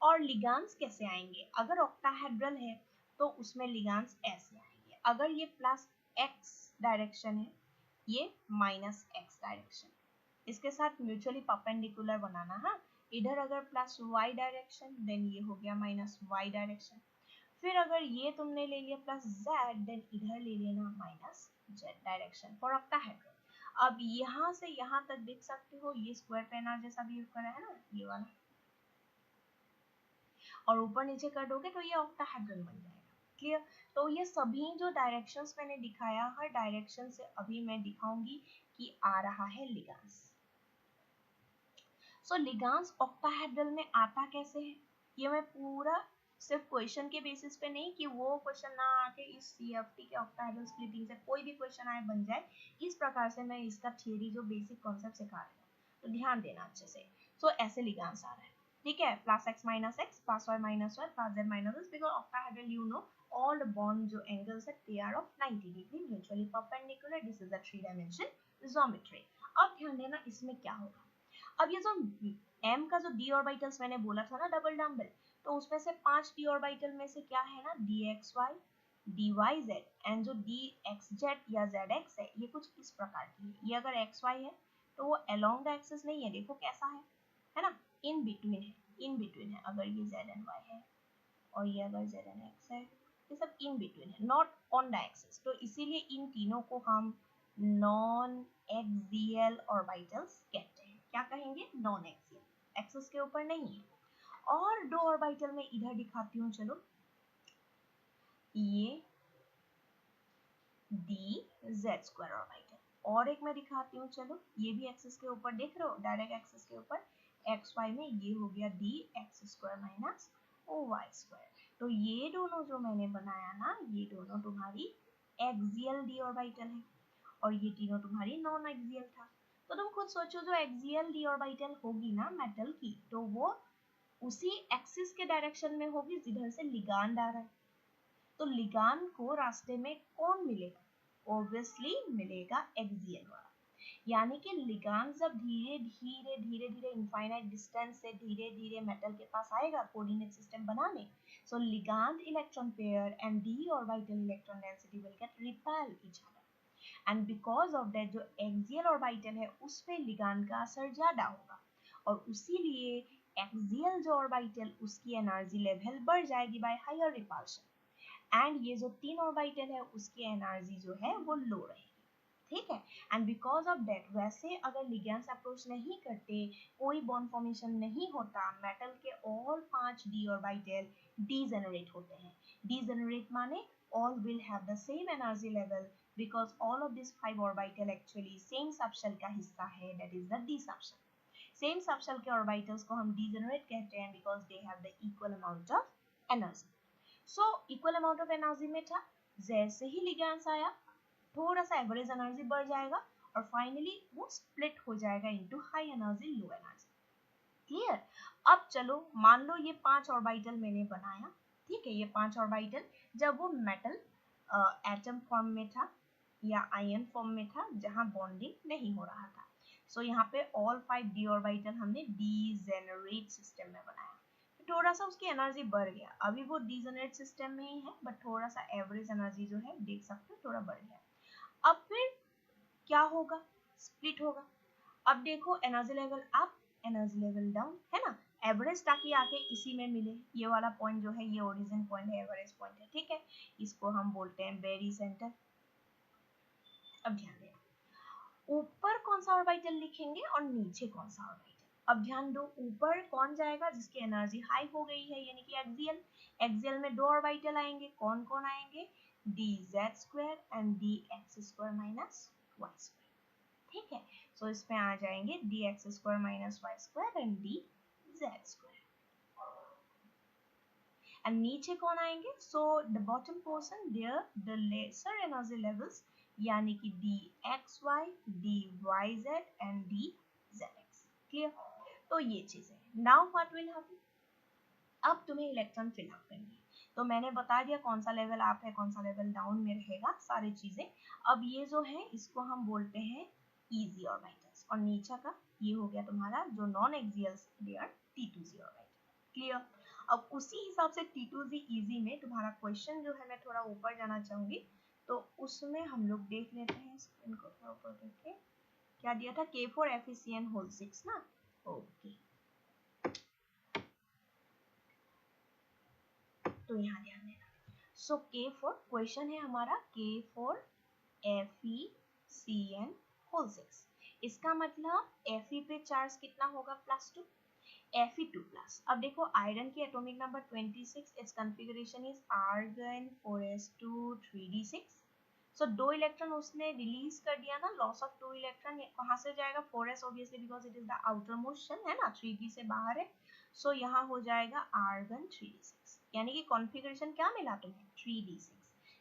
और लिगेंड्स कैसे आएंगे, अगर ऑक्टाहेड्रल है तो उसमें लिगेंड्स ऐसे आएंगे, अगर ये +x डायरेक्शन है, ये -x डायरेक्शन, इसके साथ म्यूचुअली परपेंडिकुलर बनाना, हाँ। इधर अगर +y डायरेक्शन देन ये हो गया -y डायरेक्शन। फिर अगर ये तुमने ले लिया +z देन इधर ले लेना -z डायरेक्शन फॉर ऑक्टाहेड्रल। अब यहाँ से यहाँ तक देख सकते हो ये स्क्वायर प्लेनर जैसा बिहेव कर रहा है ना, ये वाला, और ऊपर नीचे कर दोगे तो ये ऑक्टाहेड्रल बन जाएगा, क्लियर। तो ये सभी जो डायरेक्शंस मैंने दिखाया, हर डायरेक्शन से अभी मैं दिखाऊंगी कि आ रहा है लिगेंड्स। सो लिगेंड्स ऑक्टाहेड्रल में आता कैसे है, ये मैं पूरा सिर्फ क्वेश्चन के बेसिस पे नहीं कि वो क्वेश्चन ना आके इस CFT के ऑक्टाहेड्रल स्प्लिटिंग से कोई भी क्वेश्चन आए बन जाए, इस प्रकार से मैं इसका थियरी जो बेसिक कॉन्सेप्ट सिखा रही हूँ, तो ध्यान देना अच्छे से। सो ऐसे लिगेंड्स आ रहा है, ठीक है, +x - x, +y - y, +z - z, because octahedral you know all the bond जो angles है they are of 90 degree mutually perpendicular, this is the 3 dimension geometry। अब ध्यान देना इसमें क्या होगा, अब ये जो m का जो d ऑर्बिटल्स मैंने बोला था ना डबल डम्बल, तो उसमें से 5 d ऑर्बिटल में से क्या है ना, dxy, dyz, एंड जो dxz या zx है ये कुछ इस प्रकार की है। ये अगर xy है तो वो along the axis नहीं है, देखो कैसा है ना, इन बिटवीन है, इन बिटवीन है। अगर ये z एंड y है और ये अगर z एंड x है, ये सब इन बिटवीन है, नॉट ऑन द एक्सिस, तो इसीलिए इन तीनों को हम नॉन एक्सियल ऑर्बिटल्स कहते हैं। क्या कहेंगे, नॉन एक्सियल, एक्सिस के ऊपर नहीं है। और दो ऑर्बिटल में इधर दिखाती हूँ, चलो, ये dz² ऑर्बिटल, और एक मैं दिखाती हूँ, चलो, ये भी एक्सिस के ऊपर, देख रहे हो डायरेक्ट एक्सिस के ऊपर, xy में ये हो गया dx² - y²। तो ये दोनों जो मैंने बनाया ना, ये दोनों तुम्हारी एक्सियल डी ऑर्बिटल है और ये तीनों तुम्हारी नॉन एक्सियल था। तो तुम खुद सोचो जो एक्सियल डी ऑर्बिटल होगी ना मेटल की, तो वो उसी एक्सिस के डायरेक्शन में होगी जिधर से लिगांड आ रहा है। तो लिगांड को रास्ते में कौन मिलेगा? ऑब्वियसली मिलेगा एक्सियल वाला। यानी कि लिगांड जब धीरे धीरे इनफाइनाइट डिस्टेंस से धीरे धीरे मेटल के पास आएगा कोऑर्डिनेट सिस्टम बनाने, so ligand electron pair and d orbital electron density will get repel each other and because of that जो एक्सियल ऑर्बिटल है उस पे लिगांड का असर ज्यादा होगा और इसीलिए एक्सियल जो ऑर्बिटल उसकी एनर्जी लेवल बढ़ जाएगी बाय हायर रिपल्शन एंड ये जो तीन ऑर्बिटल है उसकी एनर्जी जो है वो लो रहेगी। ठीक है, एंड बिकॉज ऑफ दैट वैसे अगर लिगेंड्स अप्रोच नहीं करते, कोई बॉन्ड फॉर्मेशन नहीं होता, मेटल के ऑल 5 d ऑर्बिटल डीजेनरेट होते हैं। डीजेनरेट माने all will have the same energy level because all of these 5 orbital actually same subshell का हिस्सा है, that is the d subshell. Same subshell के ऑर्बिटल्स को हम डीजेनरेट कहते हैं because they have the equal amount of energy। so equal amount of energy में था, जैसे ही लिगेंड्स आया थोड़ा सा एवरेज एनर्जी बढ़ जाएगा और फाइनली वो स्प्लिट हो जाएगा into high energy low energy. Clear? अब चलो मान लो ये 5 ऑर्बिटल मैंने बनाया, ठीक है, ये 5 ऑर्बिटल जब वो मेटल एटम फॉर्म में था या आयन फॉर्म में था जहां बॉन्डिंग नहीं हो रहा था। सो यहाँ पे ऑल 5 d ऑर्बिटल हमने डीजेनरेट सिस्टम में बनाया, थोड़ा सा उसकी एनर्जी बढ़ गया, अभी वो डीजेनरेट सिस्टम में ही है बट थोड़ा सा एवरेज एनर्जी जो है देख सकते हो थोड़ा बढ़ गया। अब फिर क्या होगा? स्प्लिट होगा। अब देखो energy level up energy level down है ना, एवरेज ताकि आके इसी में मिले। ये वाला पॉइंट जो है ये ओरिजिन पॉइंट है, एवरेज पॉइंट है, ठीक है, इसको हम बोलते हैं बेरी सेंटर। अब ध्यान देना ऊपर कौन सा ऑर्बिटल लिखेंगे और नीचे कौन सा ऑर्बिटल। अब ध्यान दो ऊपर कौन जाएगा जिसकी एनर्जी हाई हो गई है यानी कि एक्सियल। एक्सियल में दो ऑर्बिटल आएंगे, कौन कौन आएंगे? dz² and dx² minus y²। ठीक है, सो इसमें आ जाएंगे dx² minus y² and dz²। And नीचे कौन आएंगे? So the bottom portion there the lesser energy levels यानी कि dxy, dyz and dzx। Clear? तो ये चीज है। नाउ व्हाट विल हैपन, अब तुम्हें इलेक्ट्रॉन फिल अप करनी है। तो मैंने बता दिया कौन सा लेवल अप है कौन सा लेवल डाउन में रहेगा सारी चीजें। अब ये जो है इसको हम बोलते हैं इजी ऑर्बिटल्स और नीचे का ये हो गया तुम्हारा जो non axials they are T2z orbital. Clear? अब उसी हिसाब से T2z इजी में तुम्हारा क्वेश्चन जो है मैं थोड़ा ऊपर जाना चाहूंगी, तो उसमें हम लोग देख लेते हैं स्क्रीन को थोड़ा ऊपर करके। क्या दिया था? K4 FeCN होल 6 ना। ओके, तो यहाँ ध्यान देना। सो K4 क्वेश्चन है हमारा K4 FeCN होल 6। इसका मतलब Fe पे चार्ज कितना होगा? +2, Fe2 प्लस। अब देखो आयरन की atomic number 26, its configuration is argon 4s2 3d6। So दो इलेक्ट्रॉन उसने रिलीज कर दिया ना, लॉस ऑफ 2 इलेक्ट्रॉन। कहाँ से जाएगा? 4s obviously because it is the outermost shell है ना, 3d से बाहर है। सो यहाँ हो जाएगा आर्गन 3d6 यानी कि कॉन्फ़िगरेशन क्या मिला तुम्हें? 3d6।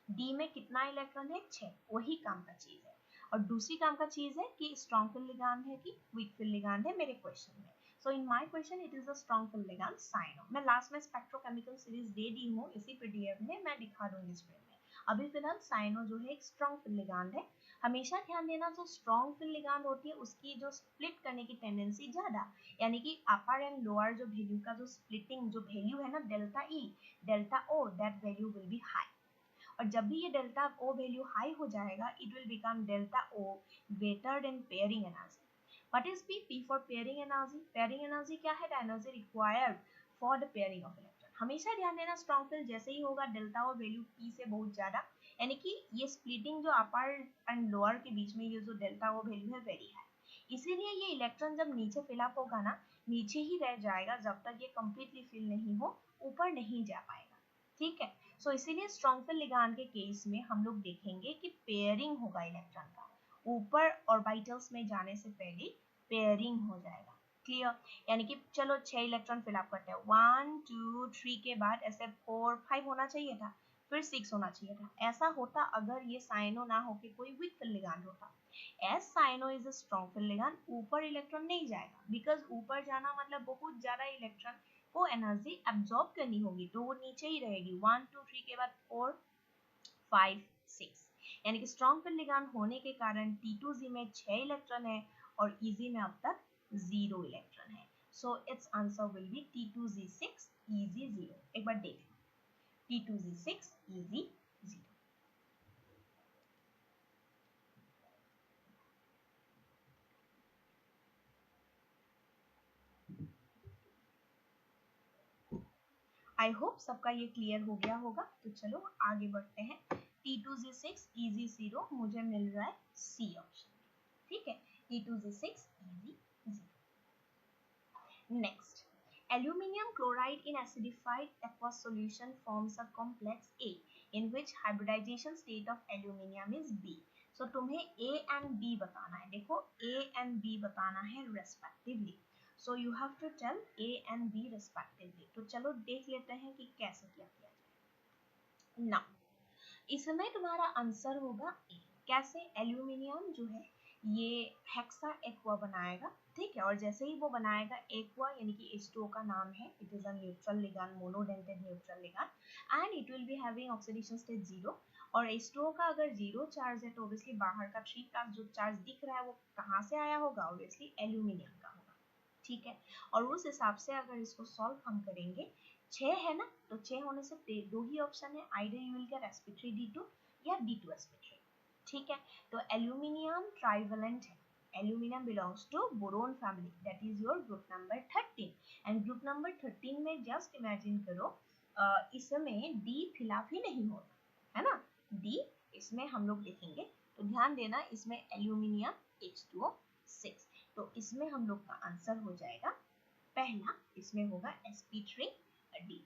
डी में कितना इलेक्ट्रॉन है? 6। वही काम का चीज है। और दूसरी काम का चीज है कि स्ट्रॉन्ग फिल लिगांड है कि वीक फिल लिगांड है मेरे क्वेश्चन में। So in my question it is a strong field ligand cyano। मैं लास्ट में स्पेक्ट्रोकेमिकल सीरीज दे दी हूँ इसी पीडीएफ में, मैं दिखा दूंगी स्क्रीन में। अभी फिलहाल साइनो जो है एक स्ट्रॉन्ग फिल लिगांड है। हमेशा ध्यान देना जो स्ट्रॉन्ग फिल लिगांड होती है उसकी जो स्प्लिट करने की टेंडेंसी ज्यादा, यानी कि अपर एंड लोअर जो वैल्यू का जो स्प्लिटिंग जो वैल्यू है ना delta E delta O, that value will be high. और जब भी ये डेल्टा ओ वैल्यू हाई हो जाएगा it will become delta O greater than pairing energy. What is P? P for pairing energy। Pairing energy क्या है? The energy required for the pairing of electron। हमेशा ध्यान देना स्ट्रॉन्ग फिल जैसे ही होगा delta और वैल्यू P से बहुत ज्यादा, यानी कि ये स्प्लिटिंग जो अपर एंड लोअर के बीच में ये जो डेल्टा वो वैल्यू है वेरी हाई। इसीलिए ये इलेक्ट्रॉन जब नीचे फिलअप होगा ना नीचे ही रह जाएगा जब तक ये कंप्लीटली फिल नहीं हो, ऊपर नहीं जा पाएगा। ठीक है, सो इसीलिए स्ट्रॉन्ग फिल लिगांड के केस में हम लोग देखेंगे कि पेयरिंग होगा इलेक्ट्रॉन का, ऊपर ऑर्बिटल्स में जाने से पहले पेयरिंग हो जाएगा। क्लियर? यानी कि चलो 6 इलेक्ट्रॉन फिल अप करते हैं, 1 2 3 के बाद ऐसे 4 5 होना चाहिए था, फिर 6 होना चाहिए था। ऐसा होता अगर ये साइनो ना होके कोई वीक फिल लिगांड होता। As cyano is a strong field ligand, ऊपर इलेक्ट्रॉन नहीं जाएगा, बिकॉज ऊपर जाना मतलब बहुत ज्यादा इलेक्ट्रॉन को एनर्जी एब्जॉर्ब करनी होगी, तो वो नीचे ही रहेगी। 1 2 3 के बाद 4 5 6, यानी कि स्ट्रॉन्ग फिल लिगांड होने के कारण T2Z में 6 इलेक्ट्रॉन है और EZ में अब तक 0 इलेक्ट्रॉन है। So it's answer will be T2Z6 EZ0। एक बार देख लो, T2Z6 EZ0। आई होप सबका ये क्लियर हो गया होगा। तो चलो आगे बढ़ते हैं। T2Z6 EZ0 मुझे मिल रहा है सी ऑप्शन में, ठीक है, T2Z6 EZ0। Next, aluminium chloride in acidified aqueous solution forms a complex A in which hybridization state of aluminium is B. So तुम्हें A and B बताना है। देखो A and B बताना है respectively. So you have to tell A and B respectively. तो चलो देख लेते हैं कि कैसे किया जाए। Now, इसमें तुम्हारा आंसर होगा ए। कैसे? एल्यूमिनियम जो है ये हेक्सा एक्वा बनाएगा, ठीक है, और जैसे ही वो बनाएगा एक्वा यानी कि H2O का नाम है, it is a neutral ligand, monodentate neutral ligand and it will be having oxidation state 0। और H2O का अगर 0 चार्ज है तो ऑब्वियसली बाहर का 3 जो चार्ज दिख रहा है वो कहाँ से आया होगा? ऑब्वियसली एल्यूमिनियम का होगा, ठीक है। और उस हिसाब से अगर इसको सॉल्व हम करेंगे, 6 है ना, तो 6 होने से दो ही ऑप्शन है, either you will get sp3d2 या d2sp3, ठीक है। तो एल्यूमिनियम ट्राइवेलेंट है, aluminium belongs to boron family, that is your group number 13। And group number 13 में जस्ट इमेजिन करो इसमें डी फिलअप ही नहीं होता है ना, डी इसमें हम लोग लिखेंगे, तो ध्यान देना इसमें एल्यूमिनियम H2O6, तो इसमें हम लोग का आंसर हो जाएगा पहला, इसमें होगा sp3d2,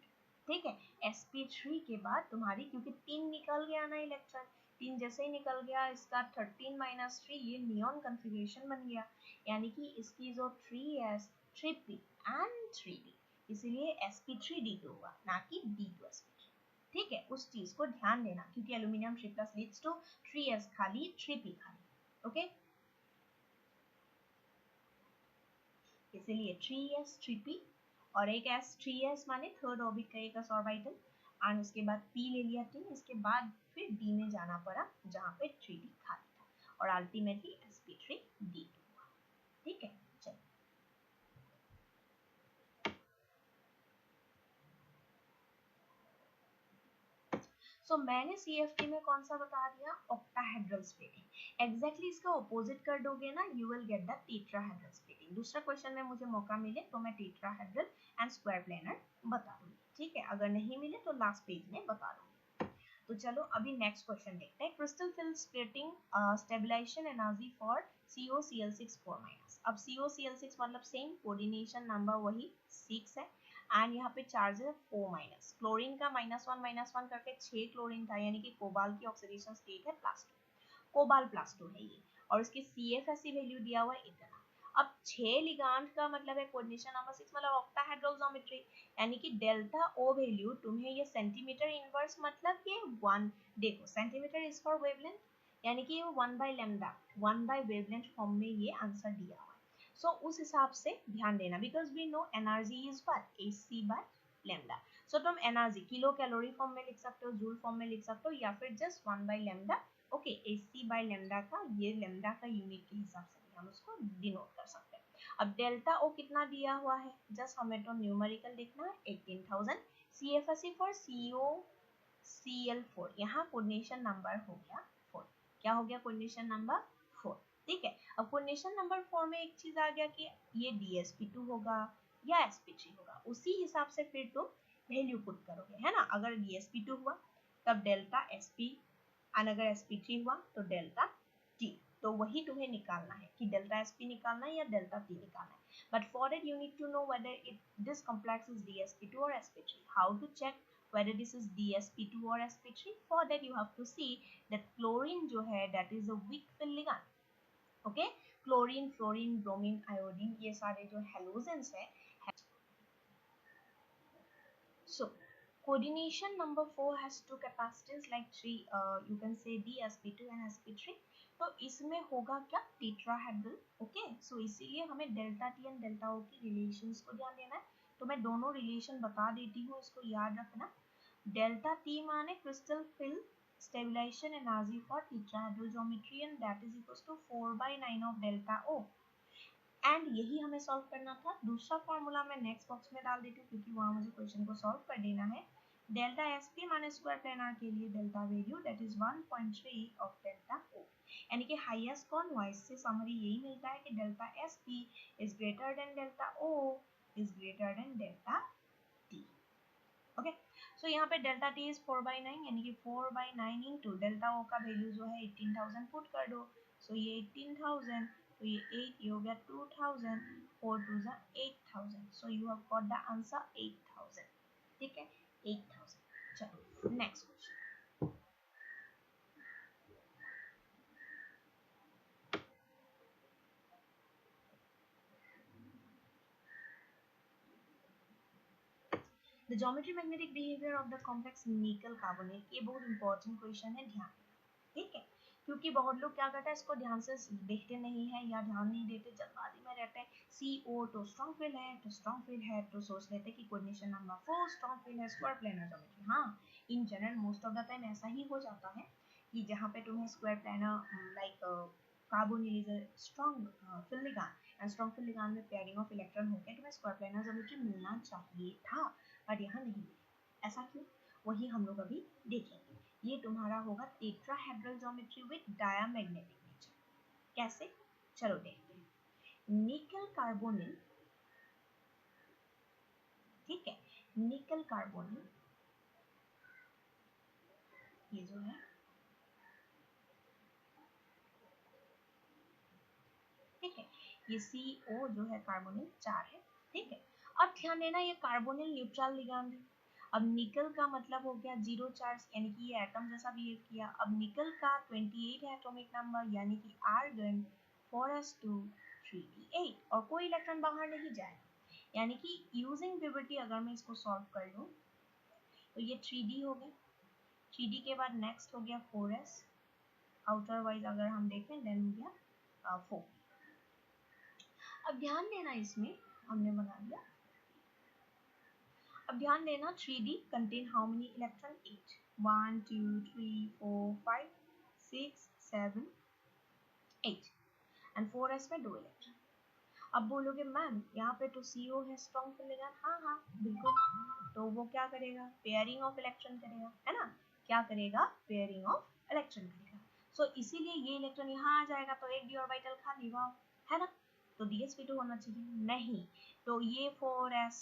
ठीक है। sp3 के बाद तुम्हारी, क्योंकि 3 निकल गया ना इलेक्ट्रॉन, 3 जैसे ही निकल गया इसका 13 - 3 ये नियॉन कॉन्फ़िगरेशन बन गया, यानी कि इसकी जो 3s 3p एंड 3d, इसीलिए sp3d2 हुआ ना कि d2sp3, ठीक है। उस चीज को ध्यान देना, क्योंकि एल्यूमिनियम 3+ लीड्स टू 3s खाली 3p खाली, ओके, इसीलिए 3s 3p और एक s, 3s माने थर्ड ऑर्बिट का एक ऑर्बिटल, एंड उसके बाद p ले लिया 3, इसके बाद फिर d में जाना पड़ा जहाँ पे 3d खाली था और अल्टीमेटली sp3d2 हुआ, ठीक है। चलो सो मैंने CFT में कौन सा बता दिया? Octahedral splitting. एग्जैक्टली इसका ऑपोजिट कर दोगे ना, you will get the tetrahedral splitting. दूसरा क्वेश्चन में मुझे मौका मिले तो मैं टेट्राहेड्रल एंड स्क्वायर प्लेनर बता दूंगी, ठीक है, अगर नहीं मिले तो लास्ट पेज में बता दूंगी। तो चलो अभी नेक्स्ट क्वेश्चन देखते हैं। Crystal field splitting stabilization energy for COCl6 4-। अब COCl6 मतलब सेम, कोऑर्डिनेशन नंबर वही 6 है एंड यहाँ पे चार्ज है 4-। क्लोरीन का -1 करके 6 क्लोरीन था, यानी कि कोबाल की ऑक्सीडेशन स्टेट है +2, कोबाल +2 है ये, और इसकी CFSE वैल्यू दिया हुआ है इतना। अब 6 लिगांड का मतलब है कोऑर्डिनेशन नंबर 6 मतलब ऑक्टाहेड्रल ज्योमेट्री, यानी कि डेल्टा ओ वैल्यू तुम्हें ये सेंटीमीटर इनवर्स मतलब ये 1, देखो सेंटीमीटर इज फॉर वेवलेंथ, यानी कि ये 1/λ 1/वेवलेंथ फॉर्म में ये आंसर दिया हुआ है। सो उस हिसाब से ध्यान देना, because we know energy is what Ac/λ। So तुम एनर्जी किलो कैलोरी फॉर्म में लिख सकते हो, जूल फॉर्म में लिख सकते हो, या फिर जस्ट 1/λ, ओके। Ac/λ का ये लैम्डा का यूनिट के हिसाब से भी हम उसको डिनोट कर सकते हैं। अब डेल्टा ओ कितना दिया हुआ है, जस्ट हमें तो न्यूमेरिकल लिखना है 18,000। CFSE फॉर COCl4, यहाँ कोऑर्डिनेशन नंबर हो गया 4, क्या हो गया? कोऑर्डिनेशन नंबर 4, ठीक है। अब कोऑर्डिनेशन नंबर 4 में एक चीज आ गया कि ये DsP2 होगा या sp3 होगा, उसी हिसाब से फिर तुम वैल्यू पुट करोगे, है ना। अगर DsP2 हुआ तब डेल्टा sp, और अगर sp3 हुआ तो डेल्टा t, तो वही तुम्हें निकालना है कि डेल्टा sp निकालना है या डेल्टा t निकालना है। But for it you need to know whether this complex is DsP2 or sp3। How to check whether this is DsP2 or sp3? For that you have to see that chlorine जो है that is a weak fill ligand, okay. Chlorine, fluorine, bromine, iodine, ये सारे जो halogens है। सो Coordination number 4 has two capacities like three you can say D sp2 and sp3. तो इसमें होगा क्या टेट्राहेड्रल. ओके सो इसीलिए हमें डेल्टा टी एंड डेल्टा ओ की रिलेशंस को ध्यान देना है. तो मैं दोनों रिलेशन बता देती हूँ, इसको याद रखना. डेल्टा टी माने crystal field stabilization energy for tetrahedral geometry and that is equals to 4/9 of delta O. And यही हमें सॉल्व करना था. दूसरा फॉर्मूला मैं नेक्स्ट बॉक्स में डाल देती हूँ क्योंकि वहाँ मुझे क्वेश्चन को सॉल्व कर देना है. डेल्टा एस पी माने स्क्वायर प्लेनर के लिए delta value that is 1.3 of delta O. यानी कि हाईएस्ट कौन हुआ, इससे समरी यही मिलता है कि delta S P is greater than delta O is greater than delta T. Okay so यहाँ पे डेल्टा टी इज 4/9 यानी कि 4/9 इंटू डेल्टा ओ का वैल्यू जो है 18,000 पुट कर दो. सो ये 18,000 तो ये 8 ये हो गया 2,000 4 टू ज़ा 8,000. So you have got the answer 8,000. ठीक है 8,000. चलो next question. The geometry magnetic behaviour of the complex निकल कार्बोनेट. ये बहुत इंपॉर्टेंट क्वेश्चन है, ध्यान. ठीक है क्योंकि बहुत लोग क्या करते हैं इसको ध्यान से देखते नहीं है या ध्यान नहीं देते, जल्दबाजी में रहते हैं. CO तो स्ट्रॉन्ग फील है तो स्ट्रॉन्ग फील है तो सोच लेते हैं कि कोऑर्डिनेशन नंबर 4 स्ट्रॉन्ग फील है स्क्वायर प्लेनर ज्योमेट्री. हाँ in general most of the time ऐसा ही हो जाता है कि जहाँ पे तुम्हें square planar like carbonyl is a strong field ligand and strong field ligand में पेयरिंग ऑफ इलेक्ट्रॉन होकर तुम्हें स्क्वायर प्लेनर ज्योमेट्री मिलना चाहिए था बट यहाँ नहीं मिला. ऐसा क्यों, वही हम लोग अभी देखेंगे. ये तुम्हारा होगा tetrahedral geometry with diamagnetic nature. कैसे, चलो देखते हैं. निकल कार्बोनिल, ठीक है निकल कार्बोनिल ये जो है ठीक है ये CO जो है कार्बोनिल 4 है. ठीक है अब ध्यान देना ये कार्बोनिल न्यूट्रल लिगांड है. अब निकल का मतलब हो गया जीरो चार्ज यानी कि ये एटम जैसा बिहेव किया. अब निकल का 28 है एटॉमिक नंबर यानी कि आर्गन 4s2 3d8 और कोई इलेक्ट्रॉन बाहर नहीं जाए. यानी कि यूजिंग ग्रेविटी अगर मैं इसको सॉल्व कर लूं तो ये 3d हो गया. 3d के बाद नेक्स्ट हो गया 4s. आउटर वाइज अगर हम देखें देन हो गया 4. अब ध्यान देना इसमें हमने बना दिया. अब ध्यान देना 3d contain how many electron 8 1 2 3 4 5 6 7 8 and 4s में 2 इलेक्ट्रॉन. अब बोलोगे मैम यहाँ पे तो CO है स्ट्रॉन्ग फिल. हाँ हाँ बिल्कुल. तो वो क्या करेगा, पेयरिंग ऑफ इलेक्ट्रॉन करेगा है ना. क्या करेगा, पेयरिंग ऑफ इलेक्ट्रॉन करेगा. सो इसीलिए ये इलेक्ट्रॉन यहाँ आ जाएगा तो एक डी ऑर्बिटल खाली हुआ है ना. तो DsP2 होना चाहिए, नहीं तो ये 4s.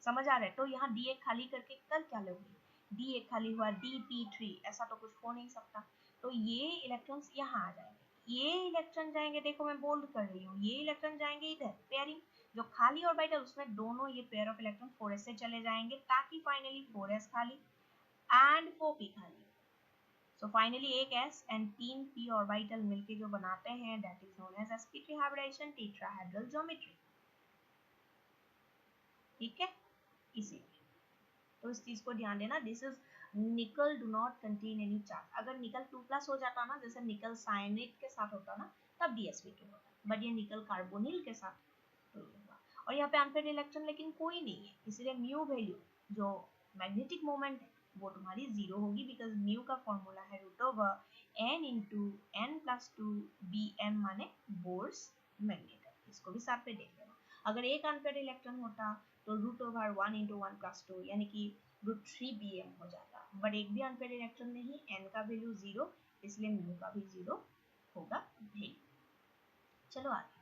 समझ आ रहा है. तो यहाँ D एक खाली करके कर क्या लोगे, D एक खाली हुआ DP3. ऐसा तो कुछ हो नहीं सकता. तो ये इलेक्ट्रॉन्स यहाँ आ जाएंगे, ये इलेक्ट्रॉन जाएंगे. देखो मैं बोल्ड कर रही हूँ, ये इलेक्ट्रॉन जाएंगे इधर पेयरिंग. जो खाली ऑर्बिटल उसमें दोनों ये पेयर ऑफ इलेक्ट्रॉन 4s से चले जाएंगे ताकि फाइनली 4s खाली एंड 4p खाली. सो फाइनली एक s एंड 3p ऑर्बिटल मिलके जो बनाते हैं that is known as sp3 hybridization tetrahedral geometry. ठीक है इसीलिए तो इस चीज को ध्यान देना. This is nickel do not contain any charge. अगर निकल 2+ हो जाता ना जैसे निकल साइनेट के साथ होता ना तब DsP2 होता. बट ये निकल कार्बोनिल के साथ तो ये हुआ. और यहाँ पे अनपेयर्ड इलेक्ट्रॉन लेकिन कोई नहीं है इसलिए म्यू वैल्यू जो मैग्नेटिक मोमेंट है वो तुम्हारी 0 होगी बिकॉज म्यू का फॉर्मूला है √n इंटू n+2 bm माने बोर्स मैग्नेट. इसको भी साथ पे देख लेना. अगर एक अनपेयर्ड इलेक्ट्रॉन होता तो √1 इंटू 1+2 यानी कि √3bm हो जाता. बट एक भी अनपेयर्ड इलेक्ट्रॉन नहीं, n का वैल्यू 0 इसलिए म्यू का भी 0 होगा भी. चलो आगे.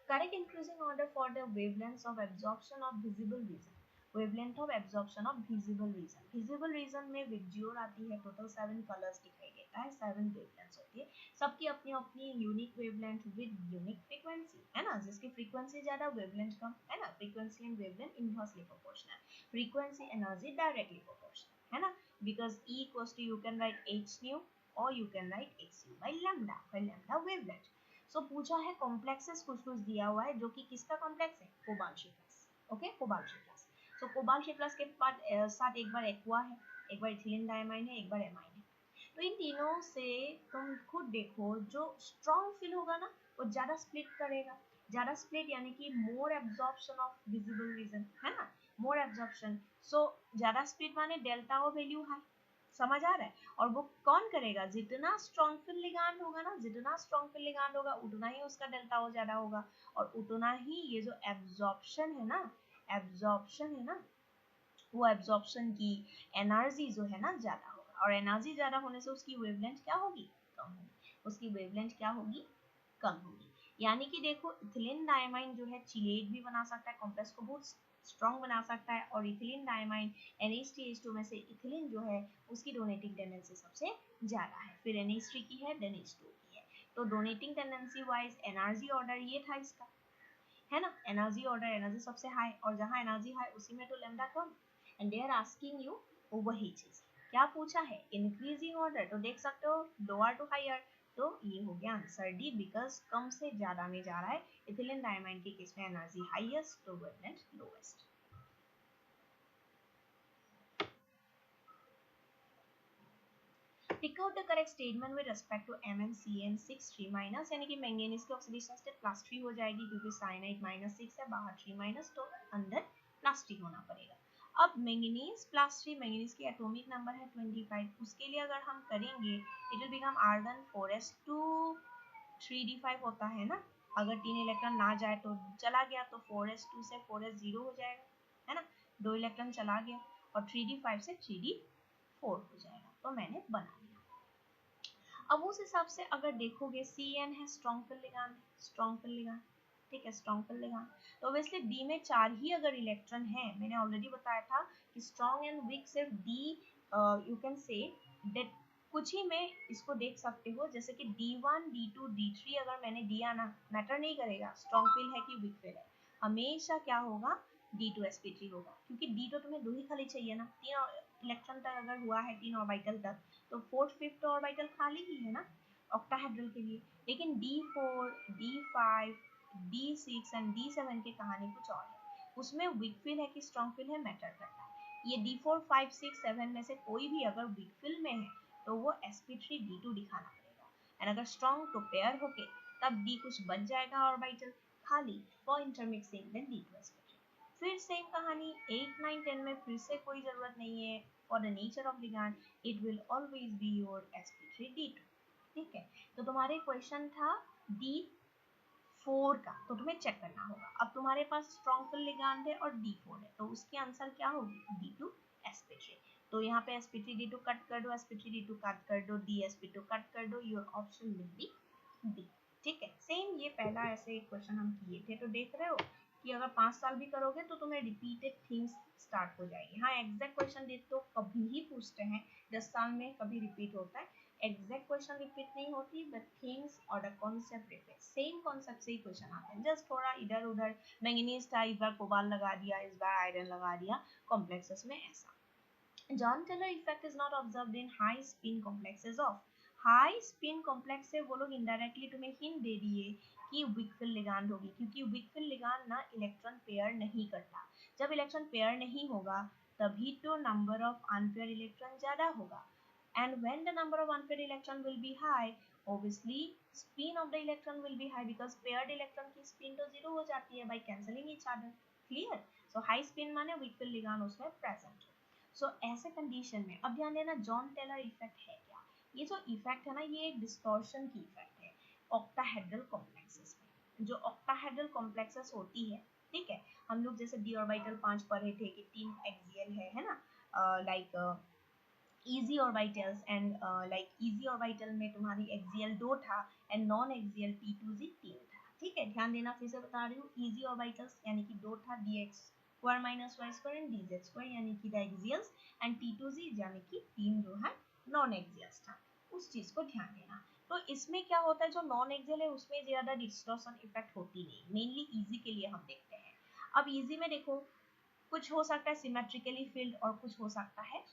Correct increasing order for the wavelengths of absorption of visible region. Wavelength of absorption of visible region. Visible region में विजियोर आती है. टोटल 7 कलर्स दिखाई देता है, 7 wavelengths होती है. सबकी अपनी अपनी unique wavelength with unique frequency है ना. जिसकी फ्रीक्वेंसी ज्यादा वेवलेंथ कम है ना. Frequency and wavelength inversely proportional. Frequency energy directly proportional है ना. Because E equals to you can write h nu or you can write h u by lambda, where lambda wavelength. सो पूछा है complexes कुछ कुछ दिया हुआ है, जो कि किसका कॉम्प्लेक्स है, कोबाल्ट शिफ्लस। ओके, कोबाल्ट शिफ्लस। सो कोबाल्ट शिफ्लस के साथ एक बार एक्वा है, एक बार इथिलीन डायमाइन है, एक बार एमाइन है। तो इन तीनों से तुम खुद देखो, जो स्ट्रॉन्ग फिल होगा ना वो ज्यादा स्प्लिट करेगा, ज्यादा स्प्लिट यानी कि मोर एब्जॉर्प्शन ऑफ विजिबल रीजन, है ना, मोर एब्जॉर्प्शन। सो ज्यादा स्प्लिट माने डेल्टा ओ वैल्यू हाई, समझ आ रहा है। और वो कौन करेगा, जितना स्ट्रॉन्ग फिल लिगांड होगा ना, जितना स्ट्रॉन्ग फिल लिगांड होगा उतना ही उसका डेल्टा ओ ज्यादा होगा, और उतना ही ये जो एब्जॉर्प्शन है ना, एब्जॉर्प्शन है ना, वो एब्जॉर्प्शन की एनर्जी जो है ना ज्यादा होगा, और एनर्जी ज्यादा होने से उसकी वेवलेंथ क्या होगी, कम होगी, उसकी वेवलेंथ क्या होगी, कम होगी। यानी कि देखो इथिलीन डायमाइन जो है चिलेट भी बना सकता है, कॉम्प्लेक्स को बहुत स्ट्रॉन्ग बना सकता है, और इथिलीन डायमाइन NH3H2 में से इथिलीन जो है उसकी डोनेटिंग टेंडेंसी सबसे ज्यादा है, फिर NH3 की है, देन H2 की है। तो donating tendency wise energy order ये था इसका, है ना, एनर्जी ऑर्डर, एनर्जी सबसे हाई, और जहां एनर्जी हाई उसी में तो लैम्डा कम, and they are asking you वही चीज क्या पूछा है, इंक्रीजिंग ऑर्डर, तो देख सकते हो लोअर टू हायर, तो ये हो गया आंसर डी, बिकॉज कम से ज्यादा में जा रहा है, इथिलीन डायमाइन के केस में एनर्जी हाईएस्ट तो wavelength lowest. Pick out the correct statement with respect to MnCN6 3- यानी कि मैंगनीज की ऑक्सीडेशन स्टेट +3 हो जाएगी, क्योंकि साइनाइड -6 है, बाहर 3- तो अंदर +3 होना पड़ेगा। अब मैंगनीज +3, मैंगनीज की एटॉमिक नंबर है 25, उसके लिए अगर हम करेंगे it will become argon 4s2 3d5 होता है ना, अगर 3 इलेक्ट्रॉन ना जाए तो चला गया, तो 4s2 से 4s0 हो जाएगा, है ना, 2 इलेक्ट्रॉन चला गया, और 3d5 से 3d4 हो जाएगा, तो मैंने बना लिया। अब उस हिसाब से अगर देखोगे CN है strong field ligand, strong field ligand, ठीक है, स्ट्रॉन्ग फिल लिगांड, तो ऑब्वियसली D में 4 ही अगर इलेक्ट्रॉन है, मैंने ऑलरेडी बताया था कि स्ट्रॉन्ग एंड वीक सिर्फ D, you can say that कुछ ही में इसको देख सकते हो, जैसे कि D1 D2 D3 अगर मैंने दिया ना, मैटर नहीं करेगा स्ट्रॉन्ग फिल है कि वीक फिल है, हमेशा क्या होगा, D2sp3 होगा, क्योंकि D तो तुम्हें 2 ही खाली चाहिए ना, 3 इलेक्ट्रॉन तक अगर हुआ है 3 ऑर्बिटल तक, तो 4th 5th ऑर्बिटल खाली ही है ना ऑक्टाहेड्रल के लिए। लेकिन D4 D5 D6 and D7 की कहानी कुछ और है, उसमें वीक फिल है कि स्ट्रॉन्ग फिल है मैटर करता है। ये D4 5 6 7 में से कोई भी अगर वीक फिल में है तो वो sp3 D2 दिखाना पड़ेगा, एंड अगर स्ट्रॉन्ग तो पेयर होके तब D कुछ बच जाएगा ऑर्बिटल खाली फॉर इंटरमिक्सिंग, देन D2sp3। फिर सेम कहानी 8 9 10 में फिर से कोई जरूरत नहीं है, for the nature of ligand it will always be your sp3d2, ठीक है। तो तुम्हारे क्वेश्चन था D4 का, तो तुम्हें चेक करना होगा, अब तुम्हारे पास स्ट्रॉन्ग फिल लिगांड है और D4 है, तो उसकी आंसर क्या होगी, D2sp3। तो यहाँ पे sp3d2 कट कर दो, sp3d2 कट कर दो, dsp2 कट कर दो, your option will be D, ठीक है। सेम ये पहला ऐसे क्वेश्चन हम किए थे, तो देख रहे हो कि अगर 5 साल भी करोगे तो तुम्हें रिपीटेड थिंग्स स्टार्ट हो जाएगी। हाँ, एग्जैक्ट क्वेश्चन दे तो कभी ही पूछते हैं, 10 साल में कभी रिपीट होता है, एग्जैक्ट क्वेश्चन रिपीट नहीं होती, बट थिंग्स और the concept repeat, same concept से ही क्वेश्चन आते हैं, जस्ट थोड़ा इधर उधर, मैंगनीज था इस बार कोबाल लगा दिया, इस बार आयरन लगा दिया, कॉम्प्लेक्सेस में ऐसा। Jahn Teller effect is not observed in high spin complexes of, high spin complex से वो लोग इनडायरेक्टली तुम्हें हिंट दे दिए कि वीक फिल लिगांड होगी, क्योंकि वीक फिल लिगांड ना इलेक्ट्रॉन पेयर नहीं करता, जब इलेक्ट्रॉन पेयर नहीं होगा तभी तो नंबर ऑफ अनपेयर इलेक्ट्रॉन ज्यादा होगा, and when the number of unpaired electron will be high, obviously spin of the electron will be high, because paired electron की spin तो zero हो जाती है by cancelling each other, clear। so high spin माने weak fill ligand उसमें present। सो ऐसे condition में अब ध्यान देना, जॉन टेलर इफेक्ट है क्या, ये जो इफेक्ट है ना ये एक डिस्टॉर्शन की इफेक्ट है ऑक्टाहेड्रल कॉम्प्लेक्सेस में, जो ऑक्टाहेड्रल कॉम्प्लेक्सेस होती है, ठीक है। हम लोग जैसे डी ऑर्बिटल 5 पढ़े थे कि 3 एक्सियल है ना, like easy orbitals and like easy orbital में तुम्हारी एक्सियल 2 था एंड नॉन एक्सियल p2z 3 था, ठीक है। ध्यान देना, फिर से बता रही हूँ, easy orbitals यानी कि 2 था, dx square minus y square and dz square यानी कि the axials, and p2z यानी कि 3 जो है नॉन एक्सियल्स था, उस चीज को ध्यान देना। तो इसमें क्या होता है, जो नॉन एक्सियल है उसमें ज्यादा डिस्टॉर्शन इफेक्ट होती नहीं, मेनली इजी के लिए हम देखते हैं। अब इजी में देखो कुछ हो सकता है सिमेट्रिकली फिल्ड और कुछ हो सकता है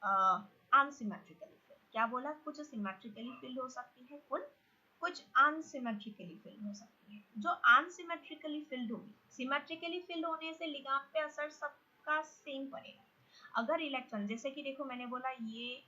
अनसिमेट्रिकली फिल्ड, क्या बोला, कुछ सिमेट्रिकली फिल्ड हो सकती है फुल कुछ अनसिमेट्रिकली फिल्ड हो सकती है, जो अनसिमेट्रिकली फिल्ड होगी। सिमेट्रिकली फिल्ड होने से लिगांड पे असर सबका सेम पड़ेगा। अगर इलेक्ट्रॉन, जैसे कि देखो मैंने बोला ये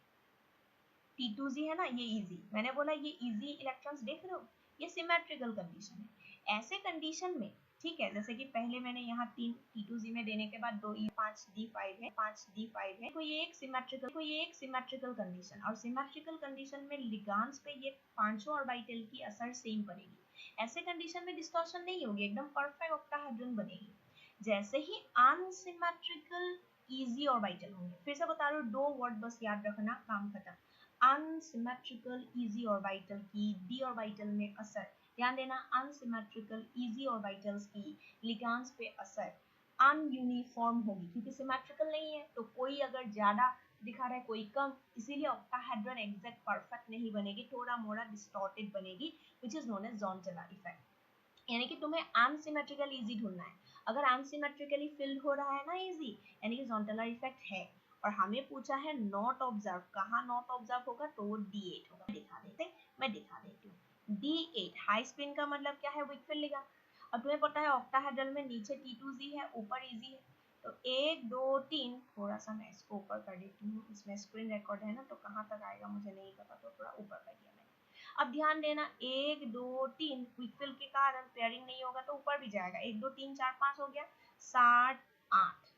T2Z है ना, ये इजी, मैंने बोला ये इजी इलेक्ट्रॉन्स देख रहे हो, ये सिमेट्रिकल कंडीशन है। ऐसे कंडीशन में ठीक है, जैसे कि पहले मैंने यहाँ 3 T2Z में देने के बाद 2 5D5 है, 5D5 है, तो ये एक सिमेट्रिकल कंडीशन, और सिमेट्रिकल कंडीशन में लिगांड्स पे ये पांचों ऑर्बिटल की असर सेम पड़ेगी। ऐसे कंडीशन में डिस्टॉर्शन नहीं होगी, एकदम परफेक्ट ऑक्टाहेड्रन बनेगी। जैसे ही अनसिमेट्रिकल इजी ऑर्बिटल होंगे, फिर से बता रहा हूँ, दो वर्ड बस याद रखना, काम खत्म। अनसिमेट्रिकल इजी ऑर्बिटल की डी ऑर्बिटल में असर, ध्यान देना, अनसिमेट्रिकल इजी ऑर्बिटल्स की लिगैंड्स पे असर अनयूनिफॉर्म होगी, क्योंकि सिमेट्रिकल नहीं है, तो कोई अगर ज्यादा दिखा रहा है कोई कम, इसीलिए ऑक्टाहेड्रन एग्जैक्ट परफेक्ट नहीं बनेगी, थोड़ा मोड़ा डिस्टॉर्टेड बनेगी, which is known as Jahn Teller effect. यानी कि तुम्हें अनसिमेट्रिकल इजी ढूंढना है। अगर अनसिमेट्रिकली फिल्ड हो रहा है ना इजी, यानी कि जॉन-टेलर इफेक्ट है। और हमें पूछा है नॉट ऑब्जर्व, कहाँ नॉट ऑब्जर्व होगा, तो वो D8 होगा। मैं दिखा देती हूँ। D8 हाई स्पिन का मतलब क्या है, वीक फील्ड लिगांड। अब तुम्हें पता है ऑक्टाहेड्रल में नीचे T2Z है, ऊपर इजी है, तो 1 2 3, थोड़ा सा मैं इसको ऊपर कर देती हूँ, इसमें स्क्रीन रिकॉर्ड है ना, तो कहाँ तक आएगा मुझे नहीं पता, तो थोड़ा ऊपर कर दिया मैंने। अब ध्यान देना, 1 2 3 क्विक फिल के कारण पेयरिंग नहीं होगा तो ऊपर भी जाएगा, 1 2 3 4 5 हो गया, 7 8,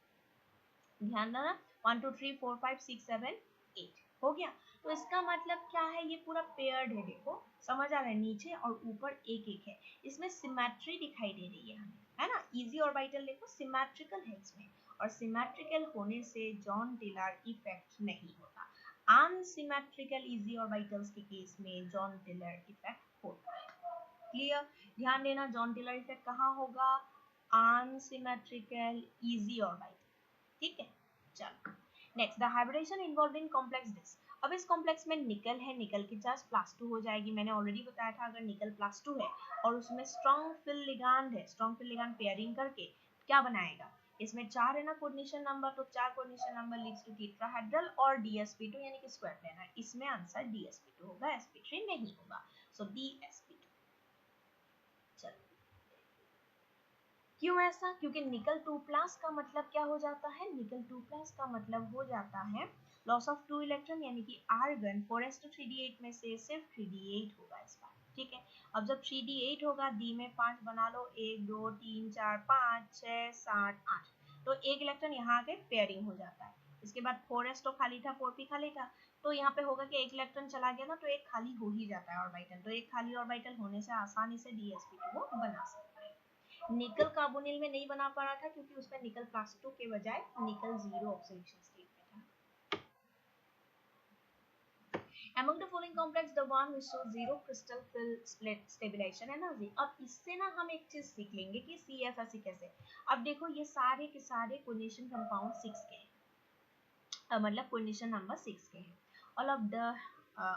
ध्यान देना, 1 2 3 4 5 6 7 8 हो गया। तो इसका मतलब क्या है, ये पूरा पेयर्ड है, देखो समझ आ रहा है, नीचे और ऊपर एक एक है, इसमें सिमेट्री दिखाई दे रही है हमें, है ना। इजी ऑर्बिटल देखो सिमेट्रिकल है इसमें, और सिमेट्रिकल होने से जॉन-टेलर इफेक्ट नहीं होता। अनसिमेट्रिकल इजी ऑर्बिटल्स के केस में जॉन-टेलर इफेक्ट होता है। क्लियर, ध्यान देना, जॉन-टेलर इफेक्ट कहाँ होगा, अनसिमेट्रिकल इजी ऑर्बिटल, ठीक है। चलो next, the hybridization involve in complex disc. अब इस कॉम्प्लेक्स में निकल है, निकल की चार्ज +2 हो जाएगी, मैंने ऑलरेडी बताया था, अगर निकल +2 है और उसमें स्ट्रॉन्ग फिल लिगांड है, स्ट्रॉन्ग फिल लिगांड पेयरिंग करके क्या बनाएगा, इसमें 4 है ना कोऑर्डिनेशन नंबर, तो 4 coordination number leads to tetrahedral और DsP2 यानी कि स्क्वायर प्लेनर, इसमें आंसर DsP2 होगा, sp3 नहीं होगा, सो DsP2। चलो, क्यों ऐसा, क्योंकि निकल 2+ का मतलब क्या हो जाता है, निकल 2+ का मतलब हो जाता है लॉस ऑफ 2 इलेक्ट्रॉन, यानी कि आर्गन 4s2 3d8 में से सिर्फ 3d8 होगा इस बार, ठीक है। अब जब 3d8 होगा, डी में 5 बना लो, 1 2 3 4 5 6 7 8, तो एक इलेक्ट्रॉन यहाँ आके पेयरिंग हो जाता है। इसके बाद 4s तो खाली था, 4p खाली था, तो यहाँ पे होगा कि एक इलेक्ट्रॉन चला गया ना, तो एक खाली हो ही जाता है ऑर्बिटल, तो एक खाली ऑर्बिटल होने से आसानी से DsP2 को बना सकते हैं। निकल कार्बोनिल में नहीं बना पा रहा था, क्योंकि उसमें निकल +2 के बजाय निकल 0 ऑक्सीडेशन स्टेट में था। Among the following complex, the one which shows 0 crystal fill split stabilization energy। अब इससे ना हम एक चीज सीख लेंगे कि CFSE कैसे। अब देखो ये सारे के सारे कोऑर्डिनेशन कंपाउंड 6 के हैं, मतलब कोऑर्डिनेशन नंबर 6 के हैं।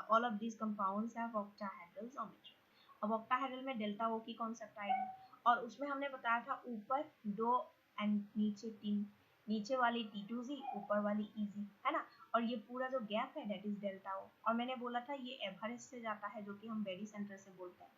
all of these compounds have octahedral geometry। अब ऑक्टाहेड्रल में डेल्टा ओ की कॉन्सेप्ट आएगी, और उसमें हमने बताया था ऊपर 2 एंड नीचे 3, नीचे वाली T2Z, ऊपर वाली EZ, है ना, और ये पूरा जो गैप है दैट इज डेल्टा ओ, और मैंने बोला था ये एवरेज से जाता है, जो कि हम बेरी सेंटर से बोलते हैं।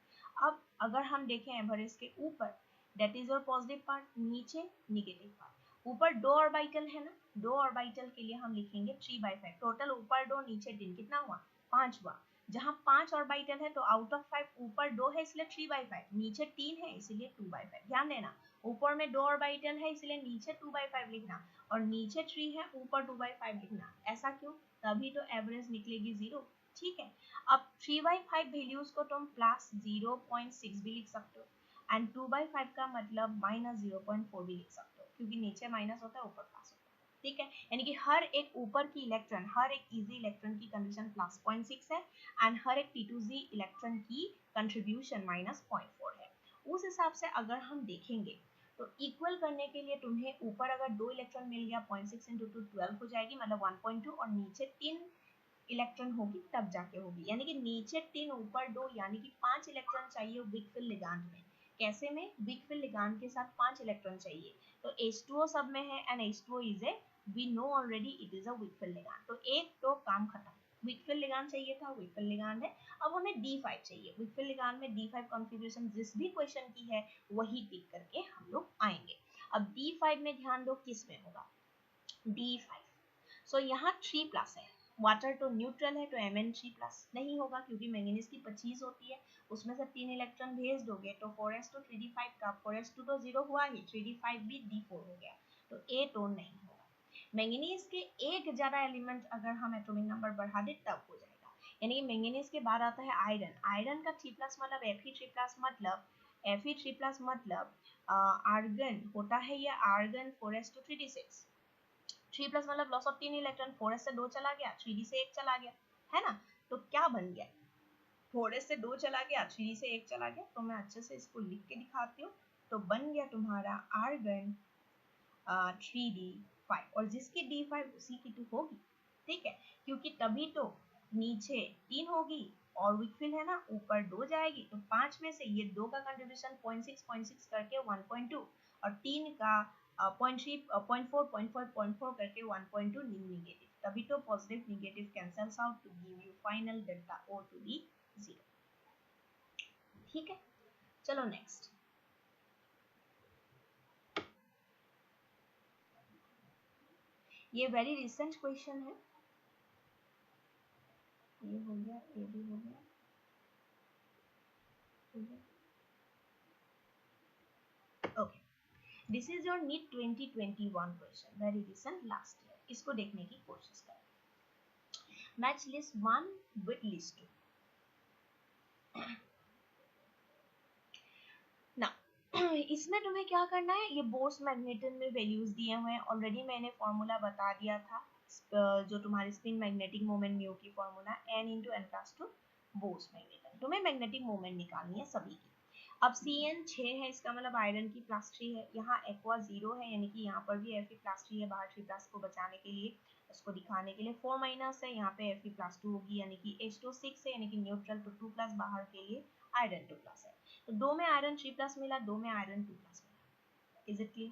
अब अगर हम देखें एवरेज के ऊपर, that is your positive part, नीचे निगेटिव पार्ट, ऊपर 2 ऑर्बिटल है ना, 2 ऑर्बिटल के लिए हम लिखेंगे 3/5, टोटल ऊपर 2 नीचे 3, कितना हुआ 5 हुआ। जहां 5 ऑर्बिटल है तो आउट ऑफ 5 ऊपर 2 है इसलिए 3/5, नीचे 3 है इसलिए 2/5, ध्यान देना, ऊपर में 2 ऑर्बिटल है इसलिए नीचे 2/5 लिखना, और नीचे 3 है ऊपर 2/5 लिखना, ऐसा क्यों, तभी तो एवरेज निकलेगी 0, ठीक है। अब 3/5 वैल्यूज को तुम +0.6 भी लिख सकते हो, एंड 2/5 का मतलब -0.4 भी लिख सकते हो, क्योंकि नीचे माइनस होता है ऊपर प्लस होता है, ठीक है। यानी कि हर एक ऊपर की इलेक्ट्रॉन, हर एक इजी इलेक्ट्रॉन की कंडीशन +0.6 है, एंड हर एक T2Z इलेक्ट्रॉन की कंट्रीब्यूशन -0.4 है। उस हिसाब से अगर हम देखेंगे तो इक्वल करने के लिए तुम्हें ऊपर अगर 2 इलेक्ट्रॉन मिल गया, 0.6 × 2 12 हो जाएगी, मतलब 1.2, और नीचे 3 इलेक्ट्रॉन होगी तब जाके होगी, यानी कि नीचे 3 ऊपर 2, यानी कि 5 इलेक्ट्रॉन चाहिए वीक फिल लिगांड में। कैसे में, वीक फिल लिगांड के साथ 5 इलेक्ट्रॉन चाहिए, तो H2O सब में है, and H2O is a, we know already it is a weak field ligand, तो एक तो काम खत्म, विकफिल लिगांड चाहिए था, विकफिल लिगांड है। अब हमें D5 चाहिए, विकफिल लिगांड में D5 कॉन्फ़िगरेशन जिस भी क्वेश्चन की है वही टिक करके हम लोग आएंगे। अब D5 में ध्यान दो किस में होगा, D5। सो यहाँ 3+ है, वाटर तो न्यूट्रल है तो Mn3+ नहीं होगा क्योंकि मैंगनीज की 25 होती है, उसमें से 3 इलेक्ट्रॉन भेज दोगे तो 4s2 3d5 का 4s2 तो 0 हुआ ही, 3d5 भी d4 हो गया, तो A तो नहीं होगा। मैंगनीज के एक ज्यादा एलिमेंट अगर हम एटॉमिक नंबर बढ़ा दे तब हो जाएगा, यानी कि मैंगनीज के बाद आता है आयरन, आयरन का 3+ मतलब Fe3+ मतलब Fe3+ मतलब आर्गन होता है, ये आर्गन 4s2 3d6, 3+ मतलब लॉस ऑफ 3 इलेक्ट्रॉन, 4s से 2 चला गया, 3d से 1 चला गया, है ना। तो क्या बन गया, 4s से 2 चला गया, 3d से 1 चला गया, तो मैं अच्छे से इसको लिख के दिखाती हूँ। तो बन गया तुम्हारा आर्गन 3d5, और जिसकी d5 उसी की 2 होगी, ठीक है, क्योंकि तभी तो नीचे 3 होगी और विकफिल है ना, ऊपर 2 जाएगी, तो 5 में से ये 2 का कंट्रीब्यूशन 0.6 करके 1.2 और 3 का 0.3 0.4 0.4 0.4 करके 1.2 नेगेटिव, तभी तो positive negative cancels out to give you final delta O to the 0। ठीक है, चलो नेक्स्ट। ये वेरी रिसेंट क्वेश्चन है, ये हो गया, ये भी हो गया, okay. This is your NEET 2021 question, very recent, last year. इसको देखने की कोशिश करें। मैच लिस्ट 1 विद लिस्ट 2 ना। इसमें तुम्हें क्या करना है, ये बोर्स मैग्नेटन में वैल्यूज दिए हुए हैं, ऑलरेडी मैंने फॉर्मूला बता दिया था, जो तुम्हारे स्पिन मैग्नेटिक मोमेंट म्यू की formula n into N plus two Bohr's magneton. तुम्हें मैग्नेटिक मोमेंट निकालनी है सभी की। अब Cn 6 है, इसका मतलब आयरन की +3 है, यहाँ एक्वा 0 है, यानी कि यहाँ पर भी Fe +3 है, बाहर 3+ को बचाने के लिए, इसको दिखाने के लिए 4- है, यहाँ पे Fe +2 होगी, यानी कि H2 6 है, यानी कि न्यूट्रल, तो 2+ बाहर के लिए आयरन 2+ है, तो 2 में आयरन 3+ मिला, 2 में आयरन 2+ मिला। Is it clear?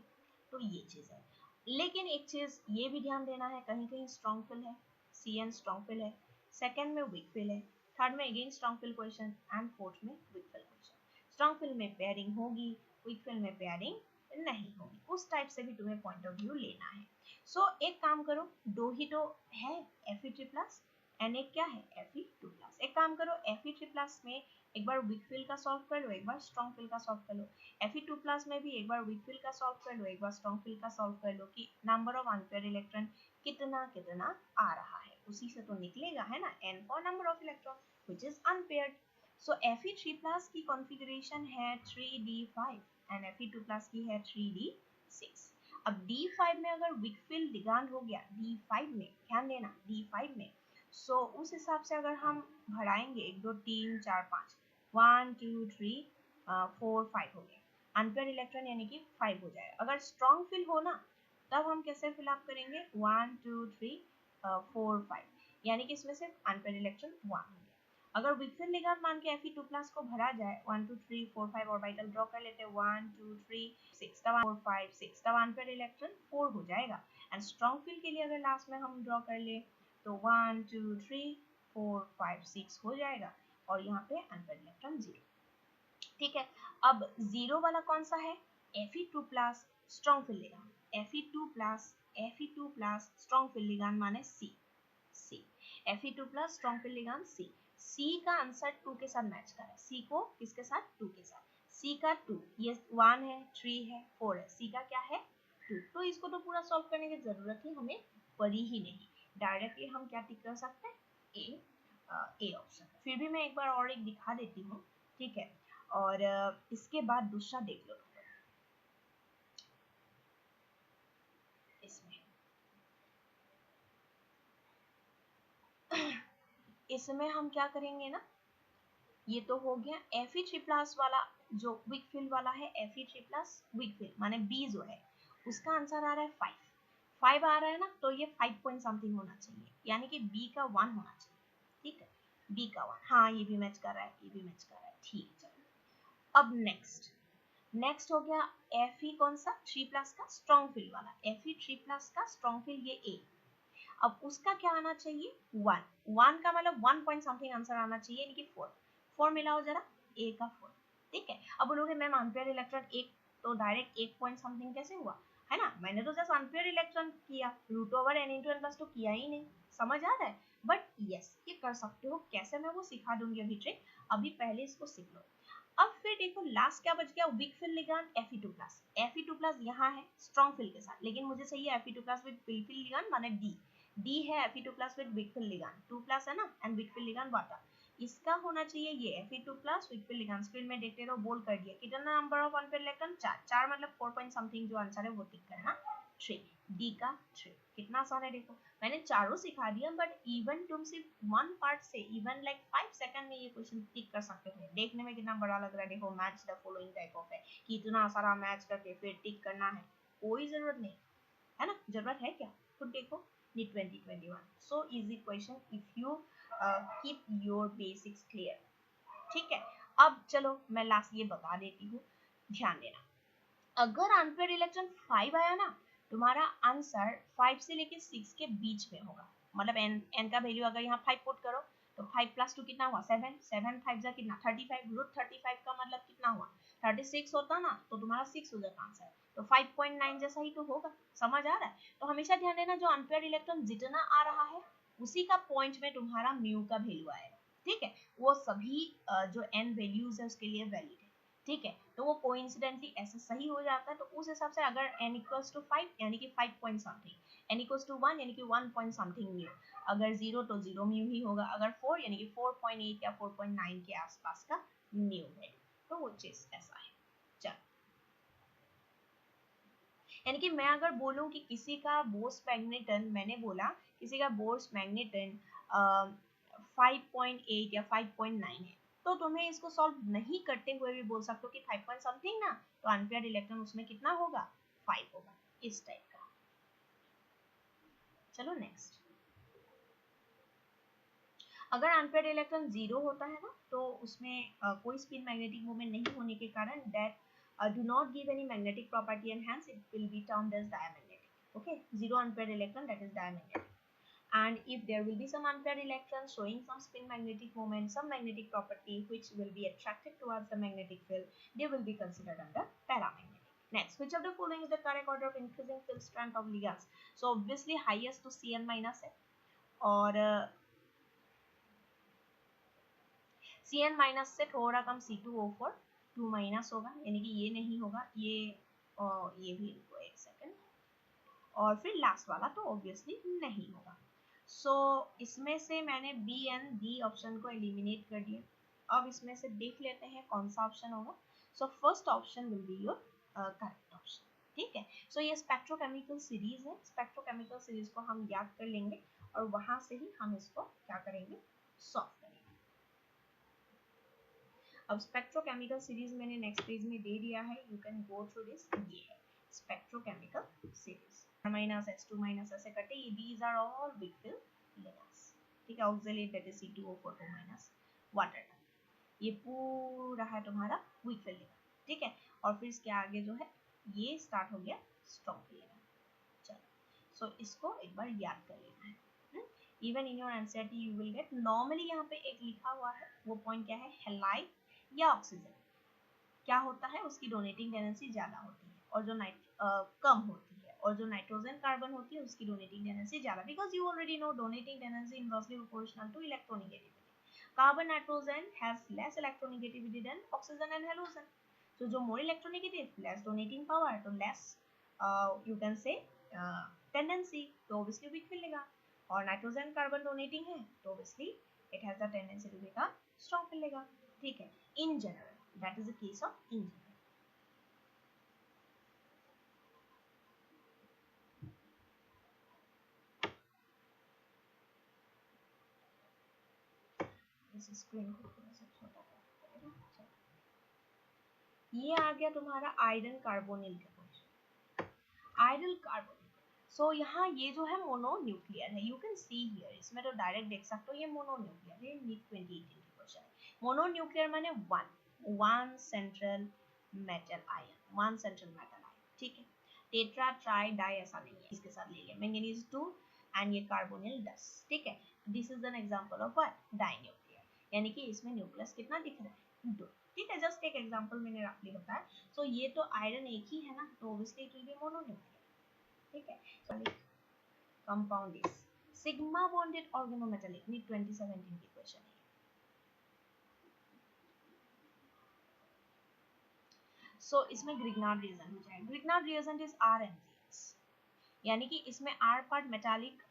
तो ये चीज है, लेकिन एक चीज ये भी ध्यान देना है, कहीं कहीं स्ट्रॉन्ग फिल है, Cn स्ट्रॉन्ग फिल है, सेकंड में वीक फिल है, थर्ड में again strong field question and fourth में weak field question. Strong field में पेयरिंग होगी, वीक फिल में पेयरिंग नहीं होगी, उस टाइप से भी तुम्हें पॉइंट ऑफ व्यू लेना है। सो एक काम करो, दो ही तो है Fe3+ एंड एक क्या है Fe2+। एक काम करो, Fe3+ में एक बार वीक फिल का सॉल्व कर लो, एक बार स्ट्रॉन्ग फिल का सॉल्व कर लो, Fe2+ में भी एक बार वीक फिल का सॉल्व कर लो, एक बार स्ट्रॉन्ग फिल का सॉल्व कर लो, कि नंबर ऑफ अनपेयर्ड इलेक्ट्रॉन कितना कितना आ रहा है, उसी से तो निकलेगा, है ना, n for number of electron which is unpaired. So Fe3+ की कॉन्फ़िगरेशन है 3d5 एंड Fe2+ की है 3d6। अब D5 में अगर विकफिल लिगांड हो गया, D5 में ध्यान देना, D5 में, सो उस हिसाब से अगर हम बढ़ाएंगे 1 2 3 4 5 1 2 3 4 5 हो गया, अनपेयर्ड इलेक्ट्रॉन यानी कि 5 हो जाएगा। अगर स्ट्रॉन्ग फिल हो ना, तब हम कैसे फिल अप करेंगे, 1 2 3 4 5, यानी कि इसमें से अनपेयर्ड इलेक्ट्रॉन 1 हो गया। अगर विकफिल लिगांड मान के Fe2+ को भरा जाए, 1 2 3 4 5 ऑर्बिटल ड्रॉ कर लेते हैं, 1 2 3 6 तब 4 5 6 तब अनपेयर्ड इलेक्ट्रॉन 4 हो जाएगा। एंड स्ट्रॉन्ग फिल के लिए अगर लास्ट में हम ड्रॉ कर ले तो 1 2 3 4 5 6 हो जाएगा, और यहाँ पे अनपेयर्ड इलेक्ट्रॉन 0। ठीक है, अब 0 वाला कौन सा है, Fe2+ strong field ligand, Fe2+ strong field ligand माने C, Fe2+ strong field ligand C का आंसर 2 के साथ मैच कर रहा है, C को किसके साथ, 2 के साथ, C का 2, ये 1 है 3 है 4 है, C का क्या है 2, तो इसको तो पूरा सॉल्व करने की जरूरत ही हमें पड़ी ही नहीं, डायरेक्टली हम क्या टिक कर सकते हैं, ए ऑप्शन। फिर भी मैं एक बार और एक दिखा देती हूँ, ठीक है, और इसके बाद दूसरा देख लो, इसमें इसमें हम क्या करेंगे ना, ये तो हो गया Fe3+ वाला, जो वीक फिल वाला है Fe3+ वीक फिल माने B जो है उसका आंसर आ रहा है 5 आ रहा है ना, तो ये 5 पॉइंट समथिंग होना चाहिए, यानी कि B का 1 होना चाहिए, ठीक है, B का 1, हाँ ये भी मैच कर रहा है, ये भी मैच कर रहा है, ठीक है। चलो अब नेक्स्ट हो गया Fe कौन सा, 3+ का स्ट्रॉन्ग फिल वाला, Fe3+ का स्ट्रॉन्ग फिल ये A। अब उसका क्या आना चाहिए 1, 1 का मतलब 1 पॉइंट समथिंग आंसर आना चाहिए, यानी कि 4, 4 मिलाओ जरा, ए का 4, ठीक है। अब बोलोगे मैम अनपेयर इलेक्ट्रॉन एक तो डायरेक्ट 1 पॉइंट समथिंग कैसे हुआ, है ना, मैंने तो जस्ट अनपेयर इलेक्ट्रॉन किया, root over n into n plus 2 किया ही नहीं, समझ आ रहा है, बट यस ये कर सकते हो, कैसे मैं वो सिखा दूंगी अभी ट्रिक, अभी पहले इसको सीख लो। अब फिर देखो लास्ट क्या बच गया, week field ligand Fe2+, Fe2+ यहाँ है स्ट्रॉन्ग फिल के साथ, लेकिन मुझे चाहिए Fe2+ with weak field ligand माने डी है Fe2+ with weak field ligand, 2+ है ना, and weak field ligand water, इसका होना चाहिए ये Fe2+ Wick fill ligand, screen में देखते रहो, बोल कर दिया, कितना नंबर ऑफ अनपेयर इलेक्ट्रॉन 4, 4 मतलब 4 पॉइंट समथिंग जो आंसर है वो टिक करना 3, डी का 3, कितना आसान है देखो, मैंने चारों सिखा दिया, बट इवन तुम सिर्फ वन पार्ट से इवन लाइक 5 सेकंड में ये क्वेश्चन टिक कर सकते हो, देखने में कितना बड़ा लग रहा है, देखो match the following type of है कि इतना सारा मैच करके फिर टिक करना है, कोई जरूरत नहीं है ना, जरूरत है क्या, खुद देखो ये 2021 so easy question if you keep your basics clear, ठीक है। अब चलो मैं लास्ट ये बता देती हूँ, ध्यान देना, अगर अनपेयर इलेक्ट्रॉन 5 आया ना, तुम्हारा आंसर 5 से लेके 6 के बीच में होगा, मतलब n का वैल्यू अगर यहाँ 5 पुट करो तो 5 प्लस 2 कितना हुआ 7, 7 5 जा कितना 35, रूट 35 का मतलब कितना हुआ 36 होता ना, तो तुम्हारा 6 हो जाता आंसर, तो 5.9 जैसा ही तो होगा, समझ आ रहा है। तो हमेशा ध्यान देना जो अनपेयर इलेक्ट्रॉन जितना आ रहा है उसी का पॉइंट में तुम्हारा म्यू का वैल्यू आएगा, ठीक है, वो सभी जो n वैल्यूज है उसके लिए वैलिड है, ठीक है, तो वो कोइंसिडेंटली ऐसा सही हो जाता है, तो उस हिसाब से अगर n इक्वल्स टू 5 यानी कि 5 point something, n equals to 1 यानी कि 1 पॉइंट समथिंग म्यू, अगर 0 तो 0 म्यू ही होगा, अगर 4 यानी कि 4.8 या 4.9 के आसपास का म्यू है, तो वो चीज ऐसा है। चल, यानी कि मैं अगर बोलूं कि किसी का बोर्स मैग्नेटन, मैंने बोला किसी का बोर्स मैग्नेटन 5.8 या 5.9 है, तो तुम्हें इसको सॉल्व नहीं करते हुए भी बोल सकते हो कि 5 पॉइंट समथिंग ना, तो अनपेयर्ड इलेक्ट्रॉन उसमें कितना होगा 5 होगा, इस टाइप का। चलो नेक्स्ट, अगर अनपेयर्ड इलेक्ट्रॉन 0 होता है ना, तो उसमें कोई स्पिन मैग्नेटिक मोमेंट नहीं होने के कारण that do not give any magnetic property and hence it will be termed as diamagnetic, okay, 0 unpaired electron, that is diamagnetic. And if there will be some unpaired electrons showing some spin magnetic moment, some magnetic property which will be attracted towards the magnetic field, they will be considered under paramagnetic. Next, which of the following is the correct order of increasing field strength of ligands? So obviously highest to Cn minus है, और Cn minus से थोड़ा कम C2O4 2 minus होगा, यानी कि ये नहीं होगा, ये भी इनको एक सेकंड, और फिर लास्ट वाला तो ऑब्वियसली नहीं होगा। सो इसमें से मैंने बी एंड डी ऑप्शन को एलिमिनेट कर दिया, अब इसमें से देख लेते हैं कौन सा ऑप्शन होगा। So first option will be your correct option, ठीक है। सो ये स्पेक्ट्रोकेमिकल सीरीज है, स्पेक्ट्रोकेमिकल सीरीज को हम याद कर लेंगे और वहां से ही हम इसको क्या करेंगे सॉल्व करेंगे। अब स्पेक्ट्रोकेमिकल सीरीज मैंने नेक्स्ट पेज में दे दिया है, you can go through this, ये है spectrochemical series, minus H2 minus ऐसे करते, ये these are all weak field ligands, ठीक है, oxalate that is C2O4 2 minus water, ये पूरा है तुम्हारा वीक फिल लिगेंड, ठीक है, और फिर इसके आगे जो है ये स्टार्ट हो गया स्ट्रॉन्ग लिगेंड। चलो सो इसको एक बार याद कर लेना है, even in your NCERT you will gate, normally यहाँ पे एक लिखा हुआ है, वो पॉइंट क्या है, हैलाइड या ऑक्सीजन क्या होता है, उसकी डोनेटिंग टेंडेंसी ज्यादा होती है, और जो कम होती है, और जो नाइट्रोजन कार्बन होती है उसकी डोनेटिंग टेंडेंसी ज्यादा, because you already know donating tendency inversely proportional to electronegativity, carbon nitrogen has less electronegativity than oxygen and halogen, so जो more electronegative less donating power, तो less you can say tendency, तो obviously weak मिलेगा, और nitrogen carbon donating है तो obviously it has the tendency to become strong मिलेगा, ठीक है, in general that is the case of in general. इस स्क्रीन को थोड़ा सा छोटा कर देना, ये आ गया तुम्हारा आयरन कार्बोनिल का क्वेश्चन, आयरन कार्बोनिल, सो यहाँ ये जो है मोनोन्यूक्लियर है, यू कैन सी हियर, इसमें तो डायरेक्ट देख सकते हो ये मोनोन्यूक्लियर है, नीट 2018 की क्वेश्चन है, मोनोन्यूक्लियर माने वन सेंट्रल मेटल आयन, ठीक है, टेट्रा ट्राई डाई ऐसा नहीं है, इसके साथ ले लिया मैंगनीज 2 एंड ये कार्बोनिल 10, ठीक है। This is an example of what, dinuclear, यानी कि इसमें न्यूक्लियस कितना दिख रहा है, 2, ठीक है। जस्ट एक एग्जांपल मैंने रफली बताया। सो ये तो आयरन एक ही है ना, तो obviously it will be mononuclear, ठीक है। So compound is sigma bonded organometallic, NEET 2017 की क्वेश्चन है। सो इसमें ग्रिग्नार्ड रिएजेंट हो जाएगा। ग्रिग्नार्ड रिएजेंट इज RMgS, यानी कि इसमें R part metallic,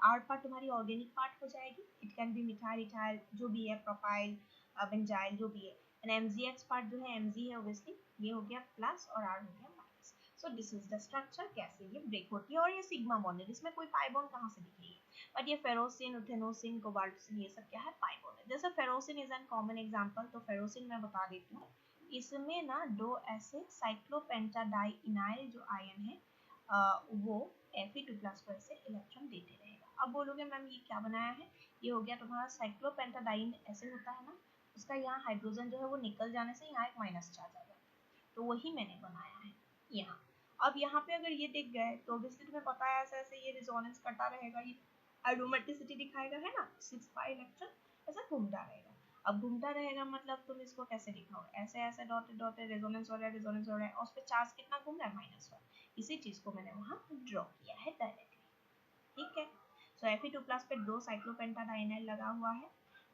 R part तुम्हारी ऑर्गेनिक पार्ट हो जाएगी, it can be methyl ethyl जो भी है, प्रोपाइल बेंजाइल जो भी है, एंड MgX पार्ट जो है Mg है ऑब्वियसली, ये हो गया प्लस और R हो गया minus. So this is the structure, कैसे ये ब्रेक होती है। और ये सिग्मा बॉन्ड है, इसमें कोई पाई बॉन्ड कहाँ से दिखेगी, बट ये फेरोसिन, उथेनोसिन, कोबाल्टसिन, ये सब क्या है, पाई बॉन्ड है। जैसे ferrocene is an common example, तो फेरोसिन मैं बता देती हूँ, इसमें ना दो ऐसे साइक्लोपेंटाडाइइनाइल जो आयन है वो Fe2+ को ऐसे इलेक्ट्रॉन देते रहेगा। अब बोलोगे मैम ये क्या बनाया है, ये हो गया तुम्हारा साइक्लोपेंटाडाइन, ऐसे होता है ना, उसका यहाँ हाइड्रोजन जो है वो निकल जाने से यहाँ एक माइनस चार्ज आ जाता है, तो वही मैंने बनाया है यहाँ। अब यहाँ पे अगर ये दिख गए तो ऑब्वियसली तुम्हें पता है ऐसे ऐसे ये रिजोनेंस करता रहेगा, ये एरोमेटिसिटी दिखाएगा, है ना, 6 पाई इलेक्ट्रॉन ऐसा घूमता रहेगा। अब घूमता रहेगा मतलब तुम इसको कैसे दिखाओगे, ऐसे ऐसे डॉटेड डॉटेड रेजोनेंस हो रहा है, रेजोनेंस हो रहा है, और उस पे चार्ज कितना घूम रहा है, -1। इसी चीज को मैंने वहां ड्रॉ किया है डायरेक्टली, ठीक है। सो Fe2+ पे 2 साइक्लोपेंटाडाइनाइल लगा हुआ है,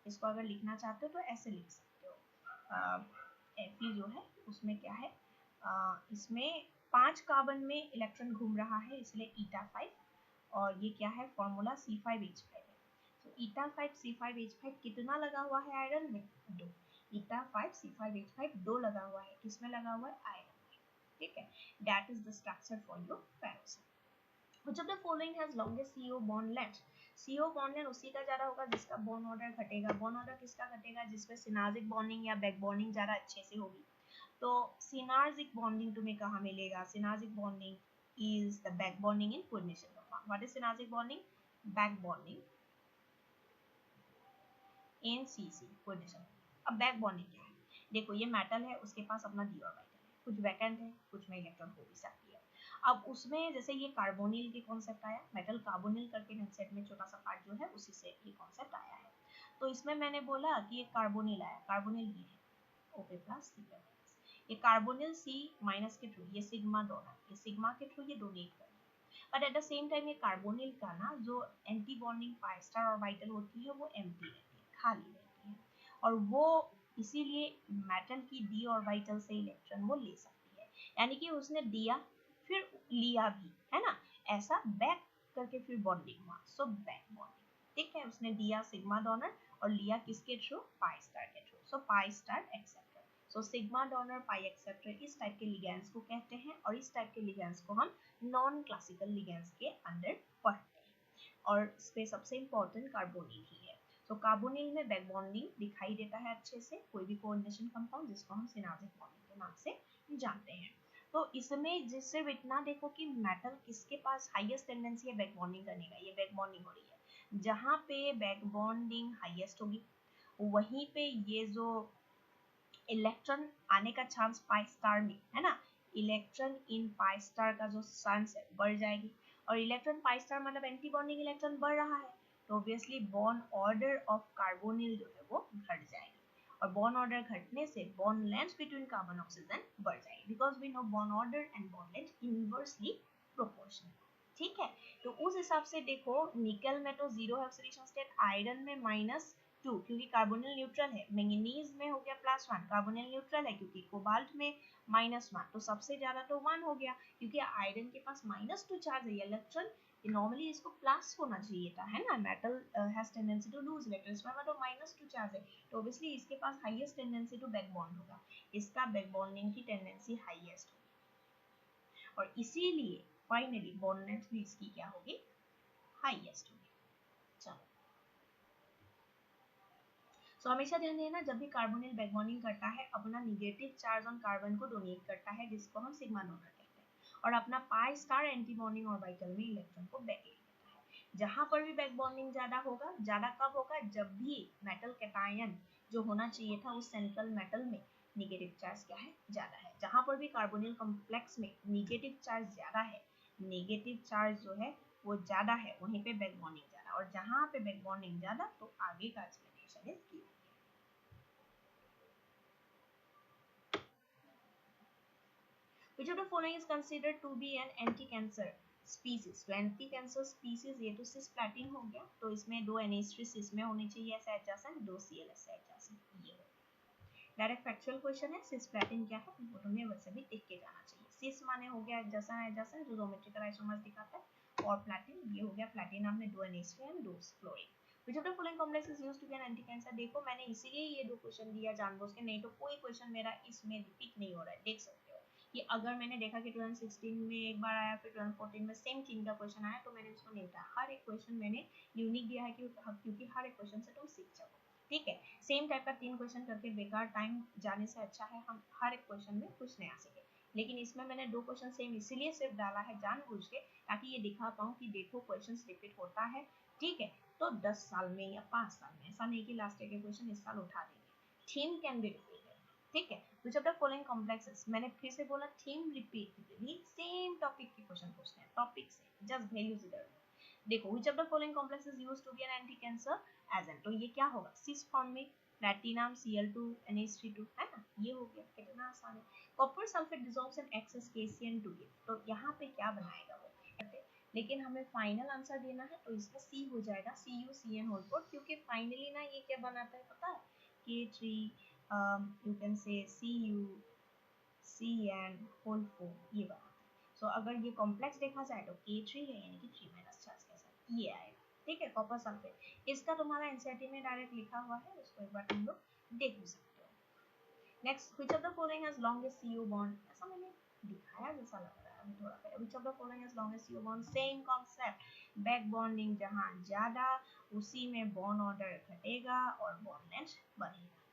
इसको अगर लिखना चाहते हो तो ऐसे लिख सकते हो। Fe जो है उसमें क्या है, इसमें 5 कार्बन में इलेक्ट्रॉन घूम रहा है, इसलिए eta5, और ये क्या है, फॉर्मूला C5H5 है। तो eta5C5H5 कितना लगा हुआ है आयरन में, 2। eta5C5H5 2 लगा हुआ है, किसमें लगा हुआ है, आयरन में, ठीक है। That is the structure for your ferrocene. Which of the following has longest CO bond length? CO bond length उसी का ज्यादा होगा जिसका बॉन्ड ऑर्डर घटेगा। बॉन्ड ऑर्डर किसका घटेगा, जिसमें सिनार्जिक बॉन्डिंग या बैक बॉन्डिंग ज्यादा अच्छे से होगी। तो सिनार्जिक बॉन्डिंग तुम्हें कहाँ मिलेगा, सिनार्जिक bonding is the back bonding in coordination compound. What is synergic bonding? Back bonding in CC coordination. अब बैक बॉन्डिंग क्या है, देखो ये मेटल है, उसके पास अपना d ऑर्बिटल है, कुछ वैकेंट है, कुछ में इलेक्ट्रॉन हो भी सकती है। अब उसमें जैसे ये कार्बोनिल के कॉन्सेप्ट आया, मेटल कार्बोनिल करके कंसेप्ट में छोटा सा पार्ट जो है उसी से ये कॉन्सेप्ट आया है। तो इसमें मैंने बोला कि एक कार्बोनिल आया, कार्बोनिल ये है OP+, C+। ये कार्बोनिल C- के थ्रू ये सिग्मा डोनर, ये सिग्मा के थ्रू ये डोनेट कर, but at the same time ये कार्बोनिल का ना जो anti bonding pi star orbital होती है वो एम्प्टी रहती है, खाली रहती है, और वो इसीलिए मेटल की d ऑर्बिटल से इलेक्ट्रॉन वो ले सकती है, यानी कि उसने दिया फिर लिया भी, है ना, ऐसा बैक करके फिर बॉन्डिंग हुआ, सो बैक बॉन्डिंग, ठीक है। उसने दिया सिग्मा डोनर और लिया किसके थ्रू, पाई स्टार के through, so pi star acceptor. So sigma donor pi acceptor इस टाइप के लिगेंड्स को कहते हैं, और इस टाइप के लिगेंड्स को हम नॉन क्लासिकल लिगेंड्स के अंडर पढ़ते हैं, और इसमें सबसे इंपॉर्टेंट कार्बोनिल ही है। तो कार्बोनिल में बैक बॉन्डिंग दिखाई देता है अच्छे से, कोई भी कोऑर्डिनेशन कंपाउंड जिसको हम सिनार्जिक बॉन्डिंग के नाम से जानते हैं। तो इसमें सिर्फ इतना देखो कि मेटल किसके पास हाईएस्ट टेंडेंसी है बैक बॉन्डिंग करने का, ये बैक बॉन्डिंग हो रही है, जहाँ पे बैक बॉन्डिंग हाईएस्ट होगी वहीं पे ये जो इलेक्ट्रॉन आने का चांस पाई स्टार में, है ना, इलेक्ट्रॉन इन पाई स्टार का जो चांस है बढ़ जाएगी, और इलेक्ट्रॉन पाई स्टार मतलब एंटी बॉन्डिंग इलेक्ट्रॉन बढ़ रहा है, तो obviously bond order of carbonyl जो है वो घट जाएगी, और बॉन्ड ऑर्डर घटने से bond length between carbon oxygen बढ़ जाएगी, because we know bond order and bond length inversely proportional, ठीक है। तो उस हिसाब से देखो निकल में तो 0 है ऑक्सीडेशन स्टेट, आयरन में -2 क्योंकि कार्बोनिल न्यूट्रल है, मैंगनीज में हो गया +1 कार्बोनिल न्यूट्रल है, क्योंकि कोबाल्ट में -1, तो सबसे ज्यादा तो 1 हो गया, क्योंकि आयरन के पास -2 चार्ज है, इलेक्ट्रॉन नॉर्मली इसको प्लस होना चाहिए था, है ना, metal has tendency to lose electron, इसमें तो -2 चार्ज है, तो ऑब्वियसली इसके पास highest tendency to back bond होगा, इसका बैक बॉन्डिंग की टेंडेंसी हाईएस्ट होगी, और इसीलिए फाइनली बॉन्ड लेंथ भी इसकी क्या होगी, हाईएस्ट होगी। चलो, सो हमेशा ध्यान देना जब भी कार्बोनिल बैक बॉन्डिंग करता है अपना निगेटिव चार्ज ऑन कार्बन को डोनेट करता है, जिसको हम सिग्मा डोनर कहते हैं, और अपना pi star anti bonding orbital में इलेक्ट्रॉन को बैक ले लेता है। जहां पर भी बैक बॉन्डिंग ज्यादा होगा, ज्यादा कब होगा, जब भी मेटल कैटायन जो होना चाहिए था उस सेंट्रल मेटल में निगेटिव चार्ज क्या है, ज्यादा है। जहां पर भी कार्बोनिल कॉम्प्लेक्स में निगेटिव चार्ज ज्यादा है, नेगेटिव चार्ज जो है वो ज्यादा है वहीं पे बैक बॉन्डिंग ज्यादा, और जहां पे बैक बॉन्डिंग ज्यादा तो आगे का explanation is given. Which of the following is considered to be an anti-cancer species? तो anti-cancer species ये तो cisplatin हो गया, तो इसमें दो NH3 cis में होने चाहिए ऐसा एडजेसेंट, दो Cl ऐसा एडजेसेंट। ये डायरेक्ट फैक्चुअल क्वेश्चन है। सिस्प्लेटिन क्या है वो में वैसे भी देख के जाना चाहिए। सिस माने हो गया एडजेसेंट जो ज्योमेट्रिकल आइसोमर्स दिखाता है, और प्लैटिन ये हो गया प्लैटिनम में दो NH3 एंड दो fluorine. Which of the following complex is used to be an anti-cancer? देखो मैंने इसीलिए ये दो क्वेश्चन दिया जानबूझ के, नहीं तो कोई क्वेश्चन मेरा इसमें रिपीट नहीं हो रहा है। देख सकते हो कि अगर मैंने देखा कि 2016 में एक बार आया, फिर 2014 में सेम चीज का क्वेश्चन आया, तो मैंने उसको नहीं उठाया। हर एक क्वेश्चन मैंने यूनिक दिया है क्योंकि हर एक क्वेश्चन से तुम सीख जाओ। ठीक है, सेम टाइप का 3 क्वेश्चन करके बेकार टाइम जाने से अच्छा है हम हर एक क्वेश्चन में कुछ नया सीखें। लेकिन इसमें मैंने दो क्वेश्चन सेम इसीलिए सिर्फ डाला है जानबूझ के, ताकि ये दिखा पाऊँ कि देखो क्वेश्चंस रिपीट होता है। ठीक है, तो 10 साल में या 5 साल में, ऐसा नहीं कि लास्ट ईयर के क्वेश्चन इस साल उठा देंगे। Theme can be repeated. ठीक है, which of the following complexes, मैंने फिर से बोला थीम रिपीटेडली सेम टॉपिक के क्वेश्चन पूछते हैं, टॉपिक से जस्ट वैल्यूज इधर। देखो which of the following complex is used to be an anti cancer agent, तो ये क्या होगा सिस फॉर्म में प्लैटिनम Cl2 NH32 है ना, ये हो गया। कितना आसान है। Copper sulphate dissolves in excess KCN2, तो यहाँ पे क्या बनाएगा वो, लेकिन हमें फाइनल आंसर देना है तो इसका सी हो जाएगा CuCN होल फोर, क्योंकि फाइनली ना ये क्या बनाता है पता है, K3 you can say CuCN whole four ये बनाता है। सो अगर ये कॉम्प्लेक्स देखा जाए तो K3 है यानी कि 3 माइनस चार्ज के साथ ये आएगा। ठीक है, कॉपर सल्फेट इसका तुम्हारा एनसीईआरटी में डायरेक्ट लिखा हुआ है, उसको एक बार तुम लोग देख भी सकते हो। Next, which of the following has longest CO bond, ऐसा मैंने दिखाया जैसा लग रहा है अभी थोड़ा पहले। Which of the following has longest CO bond, same concept, back bonding जहां ज्यादा उसी में बॉन्ड ऑर्डर घटेगा और बॉन्ड लेंथ बढ़ेगा।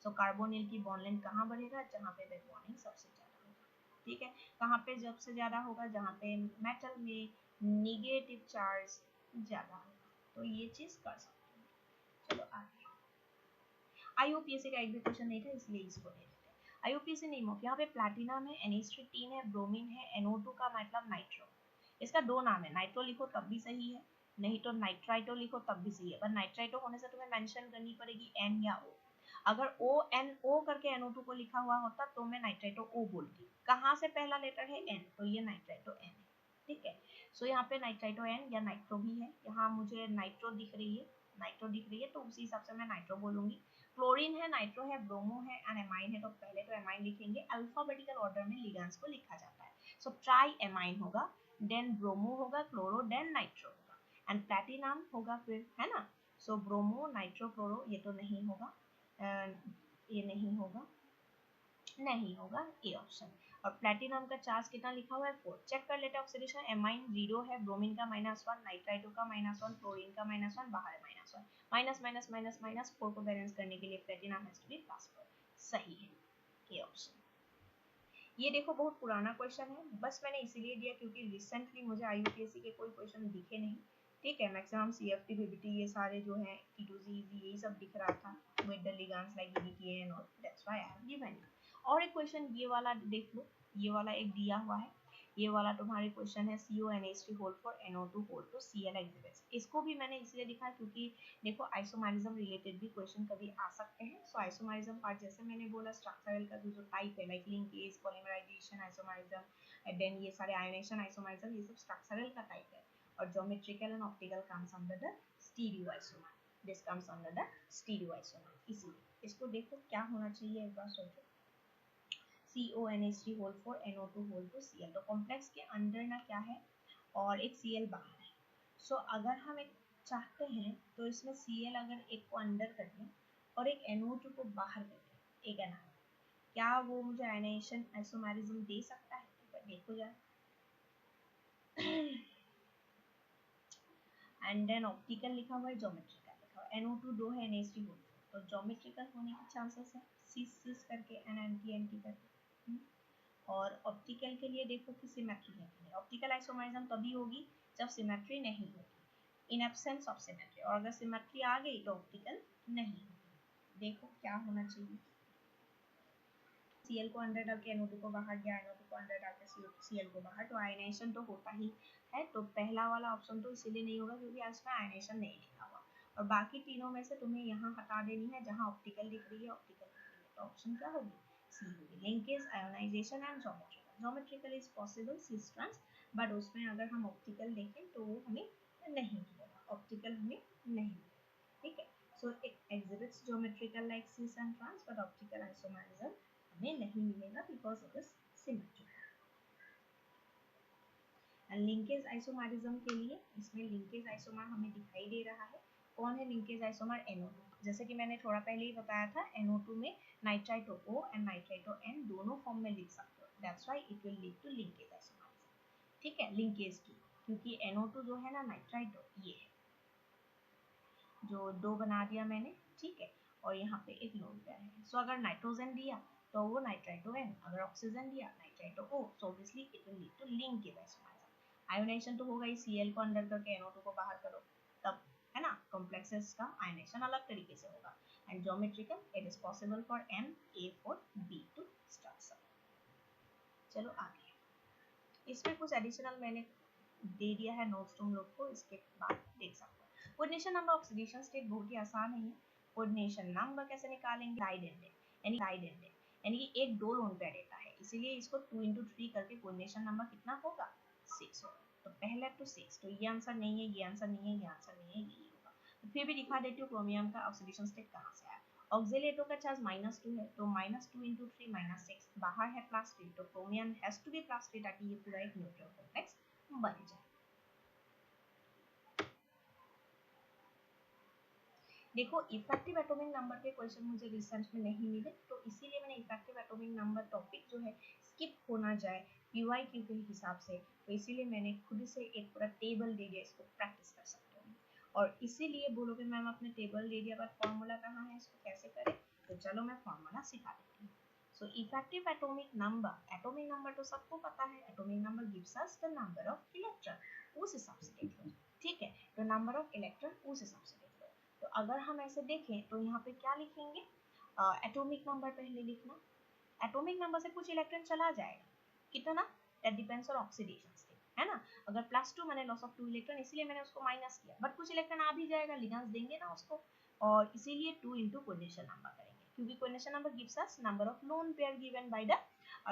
सो कार्बोनिल की बॉन्ड लेंथ कहां बढ़ेगा, जहां पे बैक बॉन्डिंग सबसे ज्यादा होगा। ठीक है, कहां पे सबसे ज्यादा होगा, जहां पे मेटल में नेगेटिव चार्ज ज्यादा होगा। तो ये चीज कर सकते हैं। चलो आगे, IUPAC का एक भी क्वेश्चन नहीं था इसलिए इसको दे देते हैं। IUPAC नेम ऑफ, यहाँ पे प्लैटिनम है, NH3 है, ब्रोमीन है, NO2 का मतलब नाइट्रो। इसका दो नाम है, नाइट्रो लिखो तब भी सही है, नहीं तो नाइट्राइटो लिखो तब भी सही है, पर नाइट्राइटो होने से तुम्हें मेंशन करनी पड़ेगी N या O। अगर ONO करके NO2 को लिखा हुआ होता तो मैं नाइट्राइटो O बोलती। कहाँ से पहला लेटर है N, तो ये नाइट्राइटो N है। ठीक है, सो यहाँ पे नाइट्राइटो N या नाइट्रो भी है, यहाँ मुझे नाइट्रो दिख रही है, तो उसी हिसाब से मैं नाइट्रो बोलूंगी। क्लोरीन है, नाइट्रो है, ब्रोमो है एंड एमाइन है, तो पहले तो एमाइन लिखेंगे। अल्फाबेटिकल ऑर्डर में लिगेंड्स को लिखा जाता है। सो ट्राई एमाइन होगा, देन ब्रोमो होगा, क्लोरो, देन नाइट्रो होगा, एंड प्लैटिनम होगा फिर, है ना। सो ब्रोमो नाइट्रो क्लोरो, ये तो नहीं होगा, ये नहीं होगा ए ऑप्शन। और प्लैटिनम का चार्ज कितना लिखा हुआ है 4, चेक कर लेते हैं ऑक्सीडेशन। एमाइन 0 है, ब्रोमीन का -1, नाइट्राइटो का -1, क्लोरीन का -1, बाहर है -1, माइनस माइनस माइनस माइनस 4 को बैलेंस करने के लिए प्लैटिनम हैज टू बी +4, सही है ये ऑप्शन। ये देखो बहुत पुराना क्वेश्चन है, बस मैंने इसीलिए दिया क्योंकि रिसेंटली मुझे IUPAC के कोई क्वेश्चन दिखे नहीं। ठीक है, मैक्सिमम CFT PBT ये सारे जो हैं T2C यही सब दिख रहा था with the ligands like EDTA and all, that's why I have given you. और एक क्वेश्चन ये वाला देख लो, ये वाला एक दिया हुआ है, ये वाला तुम्हारे क्वेश्चन है CONH3 whole four NO2 whole two Cl exhibits. इसको भी मैंने इसलिए लिखा क्योंकि देखो आइसोमेरिज्म रिलेटेड भी क्वेश्चन कभी आ सकते हैं। सो आइसोमेरिज्म पार्ट जैसे मैंने बोला स्ट्रक्चरल का जो टाइप है like linkage, polymerization isomerism, then ये सारे आयोनेशन आइसोमेरिज्म, ये सब स्ट्रक्चरल का टाइप है। और geometrical and optical comes under the stereoisomer, this comes under the stereoisomer. इसीलिए इसको देखो क्या होना चाहिए एक बार सोचो, CONH3 whole four NO2 whole two Cl, तो कॉम्प्लेक्स के अंदर ना क्या है और एक Cl बाहर है। सो अगर हम एक चाहते हैं तो इसमें Cl अगर एक को अंदर कर दें और एक NO2 को बाहर कर दें, एक एनायन, क्या वो मुझे आयनाइजेशन आइसोमेरिज्म दे सकता है, तो देखो जाए। एंड देन ऑप्टिकल लिखा हुआ है, ज्योमेट्रिकल लिखा हुआ है, NO2 दो है, NH3 होल, तो ज्योमेट्रिकल होने के चांसेस है, सिस सिस करके एन एंटी एंटी करके। और ऑप्टिकल के लिए देखो कि सिमेट्री है, ऑप्टिकल आइसोमेरिज्म तभी होगी जब सिमेट्री नहीं होगी, इन एब्सेंस ऑफ सिमेट्री, और अगर सिमेट्री आ गई तो ऑप्टिकल नहीं होगी। देखो क्या होना चाहिए, Cl को अंदर डाल के NO2 को बाहर गया, NO2 को अंदर डाल के Cl को बाहर, तो आयनाइजेशन तो होता ही है। तो पहला वाला ऑप्शन तो इसीलिए नहीं होगा क्योंकि इसमें आयनाइजेशन नहीं लिखा हुआ। और बाकी तीनों में से तुम्हें यहाँ हटा देनी है जहाँ ऑप्टिकल दिख रही है, ऑप्टिकल दिख रही है, तो ऑप्शन क्या होगी? सी होगी। Linkage, ionization and geometrical. Geometrical is possible cis trans, but उसमें अगर हम ऑप्टिकल देखें तो वो हमें नहीं मिलेगा, ऑप्टिकल हमें नहीं मिलेगा, ठीक है। So it exhibits geometrical like cis and trans, but optical isomerism हमें नहीं मिलेगा because of this symmetry. Linkage isomerism के लिए इसमें लिंकेज आइसोमर हमें दिखाई दे रहा है। कौन है लिंकेज आइसोमर? NO2। जैसे कि मैंने थोड़ा पहले ही बताया था, NO2 में nitrito O and nitrito N दोनों फॉर्म में लिख सकते हो, that's why it will lead to linkage isomerism, ठीक है। लिंकेज की, क्योंकि NO2 जो है ना नाइट्राइटो, ये है जो दो बना दिया मैंने, ठीक है, और यहाँ पे एक लोन पेयर है। सो अगर नाइट्रोजन दिया तो वो नाइट्राइटो N, अगर ऑक्सीजन दिया nitrito O, so obviously it will lead to linkage isomerism. Ionization तो होगा ही, Cl को अंदर करके NO2 को बाहर करो तब, है ना, कॉम्प्लेक्सेस का आयोनाइजेशन अलग तरीके से होगा। And geometrical, it is possible for MA4B2 structure. चलो आगे, इसमें कुछ एडिशनल मैंने दे दिया है नोट्स तुम लोग को, इसके बाद देख सकते हो। कोऑर्डिनेशन नंबर ऑक्सीडेशन स्टेट बहुत ही आसान है। कोऑर्डिनेशन नंबर कैसे निकालेंगे? टाइड एंडेड, यानी कि एक दो लोन पेयर देता है, इसीलिए इसको 2 into 3 करके कोऑर्डिनेशन नंबर कितना होगा? 6 होगा। तो पहले तो 6, तो ये आंसर नहीं है, ये आंसर नहीं है, ये आंसर नहीं है, ये होगा। तो फिर भी दिखा देती हूँ क्रोमियम का ऑक्सीडेशन स्टेट कहाँ से आया। ऑक्सीलेटो का चार्ज -2 है, तो -2 into 3 -6, बाहर है +3, तो क्रोमियम हैज टू बी +3 ताकि ये पूरा एक न्यूट्रल कॉम्प्लेक्स बन जाए। देखो इफेक्टिव एटॉमिक नंबर के क्वेश्चन मुझे रिसर्च में नहीं मिले, तो इसीलिए मैंने इफेक्टिव एटॉमिक नंबर टॉपिक जो है स्किप होना जाए PYQ के हिसाब से, तो इसीलिए मैंने खुद से एक पूरा टेबल दे दिया, इसको प्रैक्टिस कर सकते हो। और इसीलिए बोलोगे मैम आपने टेबल दे दिया बट फॉर्मूला कहाँ है, इसको कैसे करें? तो चलो मैं फॉर्मूला सिखा देती हूँ। सो इफेक्टिव एटॉमिक नंबर तो सबको पता है, atomic number gives us the number of electron, उस हिसाब से देख लो, ठीक है। तो नंबर ऑफ इलेक्ट्रॉन उस हिसाब से देख लो। तो अगर हम ऐसे देखें तो यहाँ पे क्या लिखेंगे? एटॉमिक नंबर पहले लिखना, एटॉमिक नंबर से कुछ इलेक्ट्रॉन चला जाएगा, कितना? That depends on oxidation state, है ना। अगर +2 मैंने लॉस ऑफ 2 इलेक्ट्रॉन, इसीलिए मैंने उसको माइनस किया, बट कुछ इलेक्ट्रॉन आ भी जाएगा, लिगेंड्स देंगे ना उसको, और इसीलिए 2 into कोऑर्डिनेशन नंबर करेंगे, क्योंकि coordination number gives us number of lone pair given by the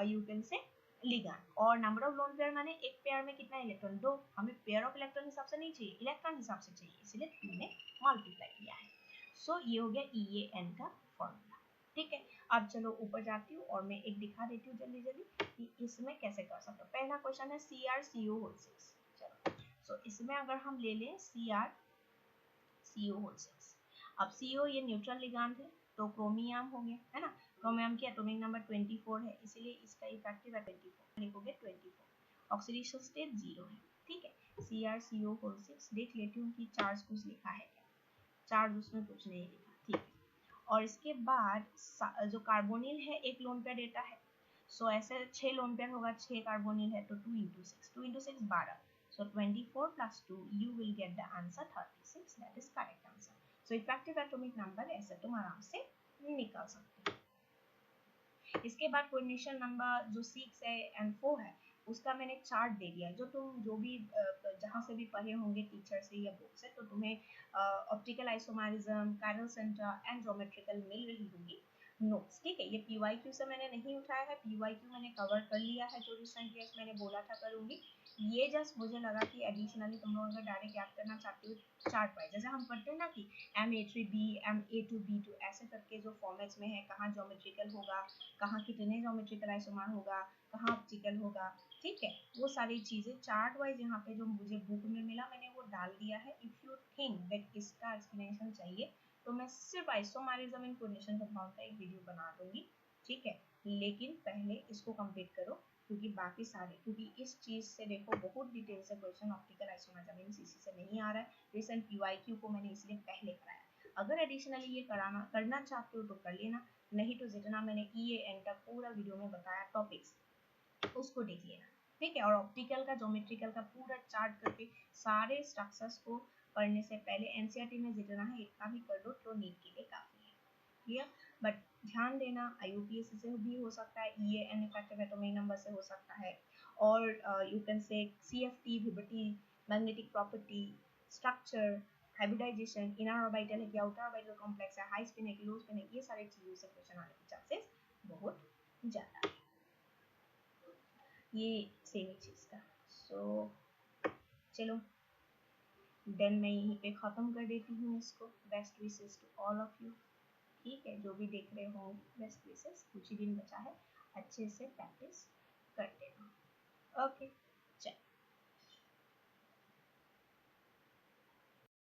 you can से लिगेंड, और नंबर ऑफ लोन पेयर माने एक पेयर में कितना इलेक्ट्रॉन? 2, हमें पेयर ऑफ इलेक्ट्रॉन हिसाब से नहीं चाहिए, इलेक्ट्रॉन हिसाब से चाहिए, इसलिए 2 ने मल्टीप्लाई किया है। सो ये हो गया EAN का फॉर्मूला, ठीक है। अब चलो ऊपर जाती हूँ और मैं एक दिखा देती हूँ जल्दी जल्दी कि इसमें कैसे कर सकते हो। पहला क्वेश्चन है CrCO6, चलो सो इसमें अगर हम ले लें CrCO6, अब CO ये न्यूट्रल लिगेंड है, तो क्रोमियम हो गया, है ना। क्रोमियम की एटॉमिक नंबर 24 है, इसीलिए इसका इफेक्टिव है 24, लिखोगे 24, ऑक्सीडेशन स्टेट 0 है, ठीक है। CrCO6 देख लेती हूँ कि चार्ज कुछ लिखा है क्या, चार्ज उसमें कुछ नहीं लिखा, ठीक है। और इसके बाद जो कार्बोनिल है एक लोन पेयर देता है, सो ऐसे 6 लोन पेयर होगा, 6 कार्बोनिल है, तो 2 into 6, 12, so 24 plus 2 you will get the answer 36, that is correct answer. So effective atomic number ऐसे तुम आराम से निकाल सकते हो। इसके बाद कोऑर्डिनेशन नंबर जो 6 है and 4 है, उसका मैंने चार्ट दे दिया, जो तुम जो भी जहाँ से भी पढ़े होंगे टीचर से या बुक से, तो तुम्हें optical isomerism, chiral centre and geometrical मिल रही होगी नोट्स, ठीक है। ये PYQ से मैंने नहीं उठाया है, PYQ मैंने कवर कर लिया है, जो रिसेंट ईयर्स मैंने बोला था करूँगी। ये जस्ट मुझे लगा कि एडिशनली तुम लोग अगर डायरेक्ट याद करना चाहते हो चार्ट वाइज, जैसे हम पढ़ते हैं ना कि MA3B, MA2B2 ऐसे करके जो फॉर्मेट्स में है, कहाँ ज्योमेट्रिकल होगा, कहाँ कितने ज्योमेट्रिकल आइसोमर होगा, कहाँ ऑप्टिकल होगा, ठीक है। वो सारी चीज़ें चार्ट वाइज यहाँ पे जो मुझे बुक में मिला मैंने वो डाल दिया है। इफ़ यू थिंक दैट इसका एक्सप्लेनेशन चाहिए तो मैं सिर्फ आइसोमरिज्म इन कोऑर्डिनेशन कंपाउंड का एक वीडियो बना दूंगी, ठीक है। लेकिन पहले इसको कंप्लीट करो, क्योंकि बाकी सारे, क्योंकि इस चीज़ से देखो बहुत डिटेल से क्वेश्चन ऑप्टिकल आइसोमरिज्म इन CC से नहीं आ रहा है, रिसेंट PYQ को मैंने इसलिए पहले कराया। अगर एडिशनली ये करना चाहते हो तो कर लेना, नहीं तो जितना मैंने EAN तक पूरा वीडियो में बताया टॉपिक्स उसको देख लेना, ठीक है। और ऑप्टिकल का ज्योमेट्रिकल का पूरा चार्ट करके सारे स्ट्रक्चर्स को पढ़ने से पहले NCERT में जितना है इतना भी कर दो तो नीट के लिए काफी है, क्लियर। बट ध्यान देना, IUPAC से भी हो सकता है, EAN इफेक्टिव एटॉमिक नंबर से हो सकता है, और you can say CFT, VBT, magnetic property, structure, hybridisation, inner orbital है कि आउटर ऑर्बिटल कॉम्प्लेक्स है, हाई स्पिन है कि लो स्पिन है, ये सारी चीज़ों से क्वेश्चन आने के चांसेस बहुत ज़्यादा है। ये सेम चीज़ का। सो चलो देन मैं यहीं पे ख़त्म कर देती हूँ इसको। Best wishes to all of you. ठीक है, जो भी देख रहे हो बेस्ट विशेस, कुछ ही दिन बचा है, अच्छे से प्रैक्टिस करते रहो। ओके।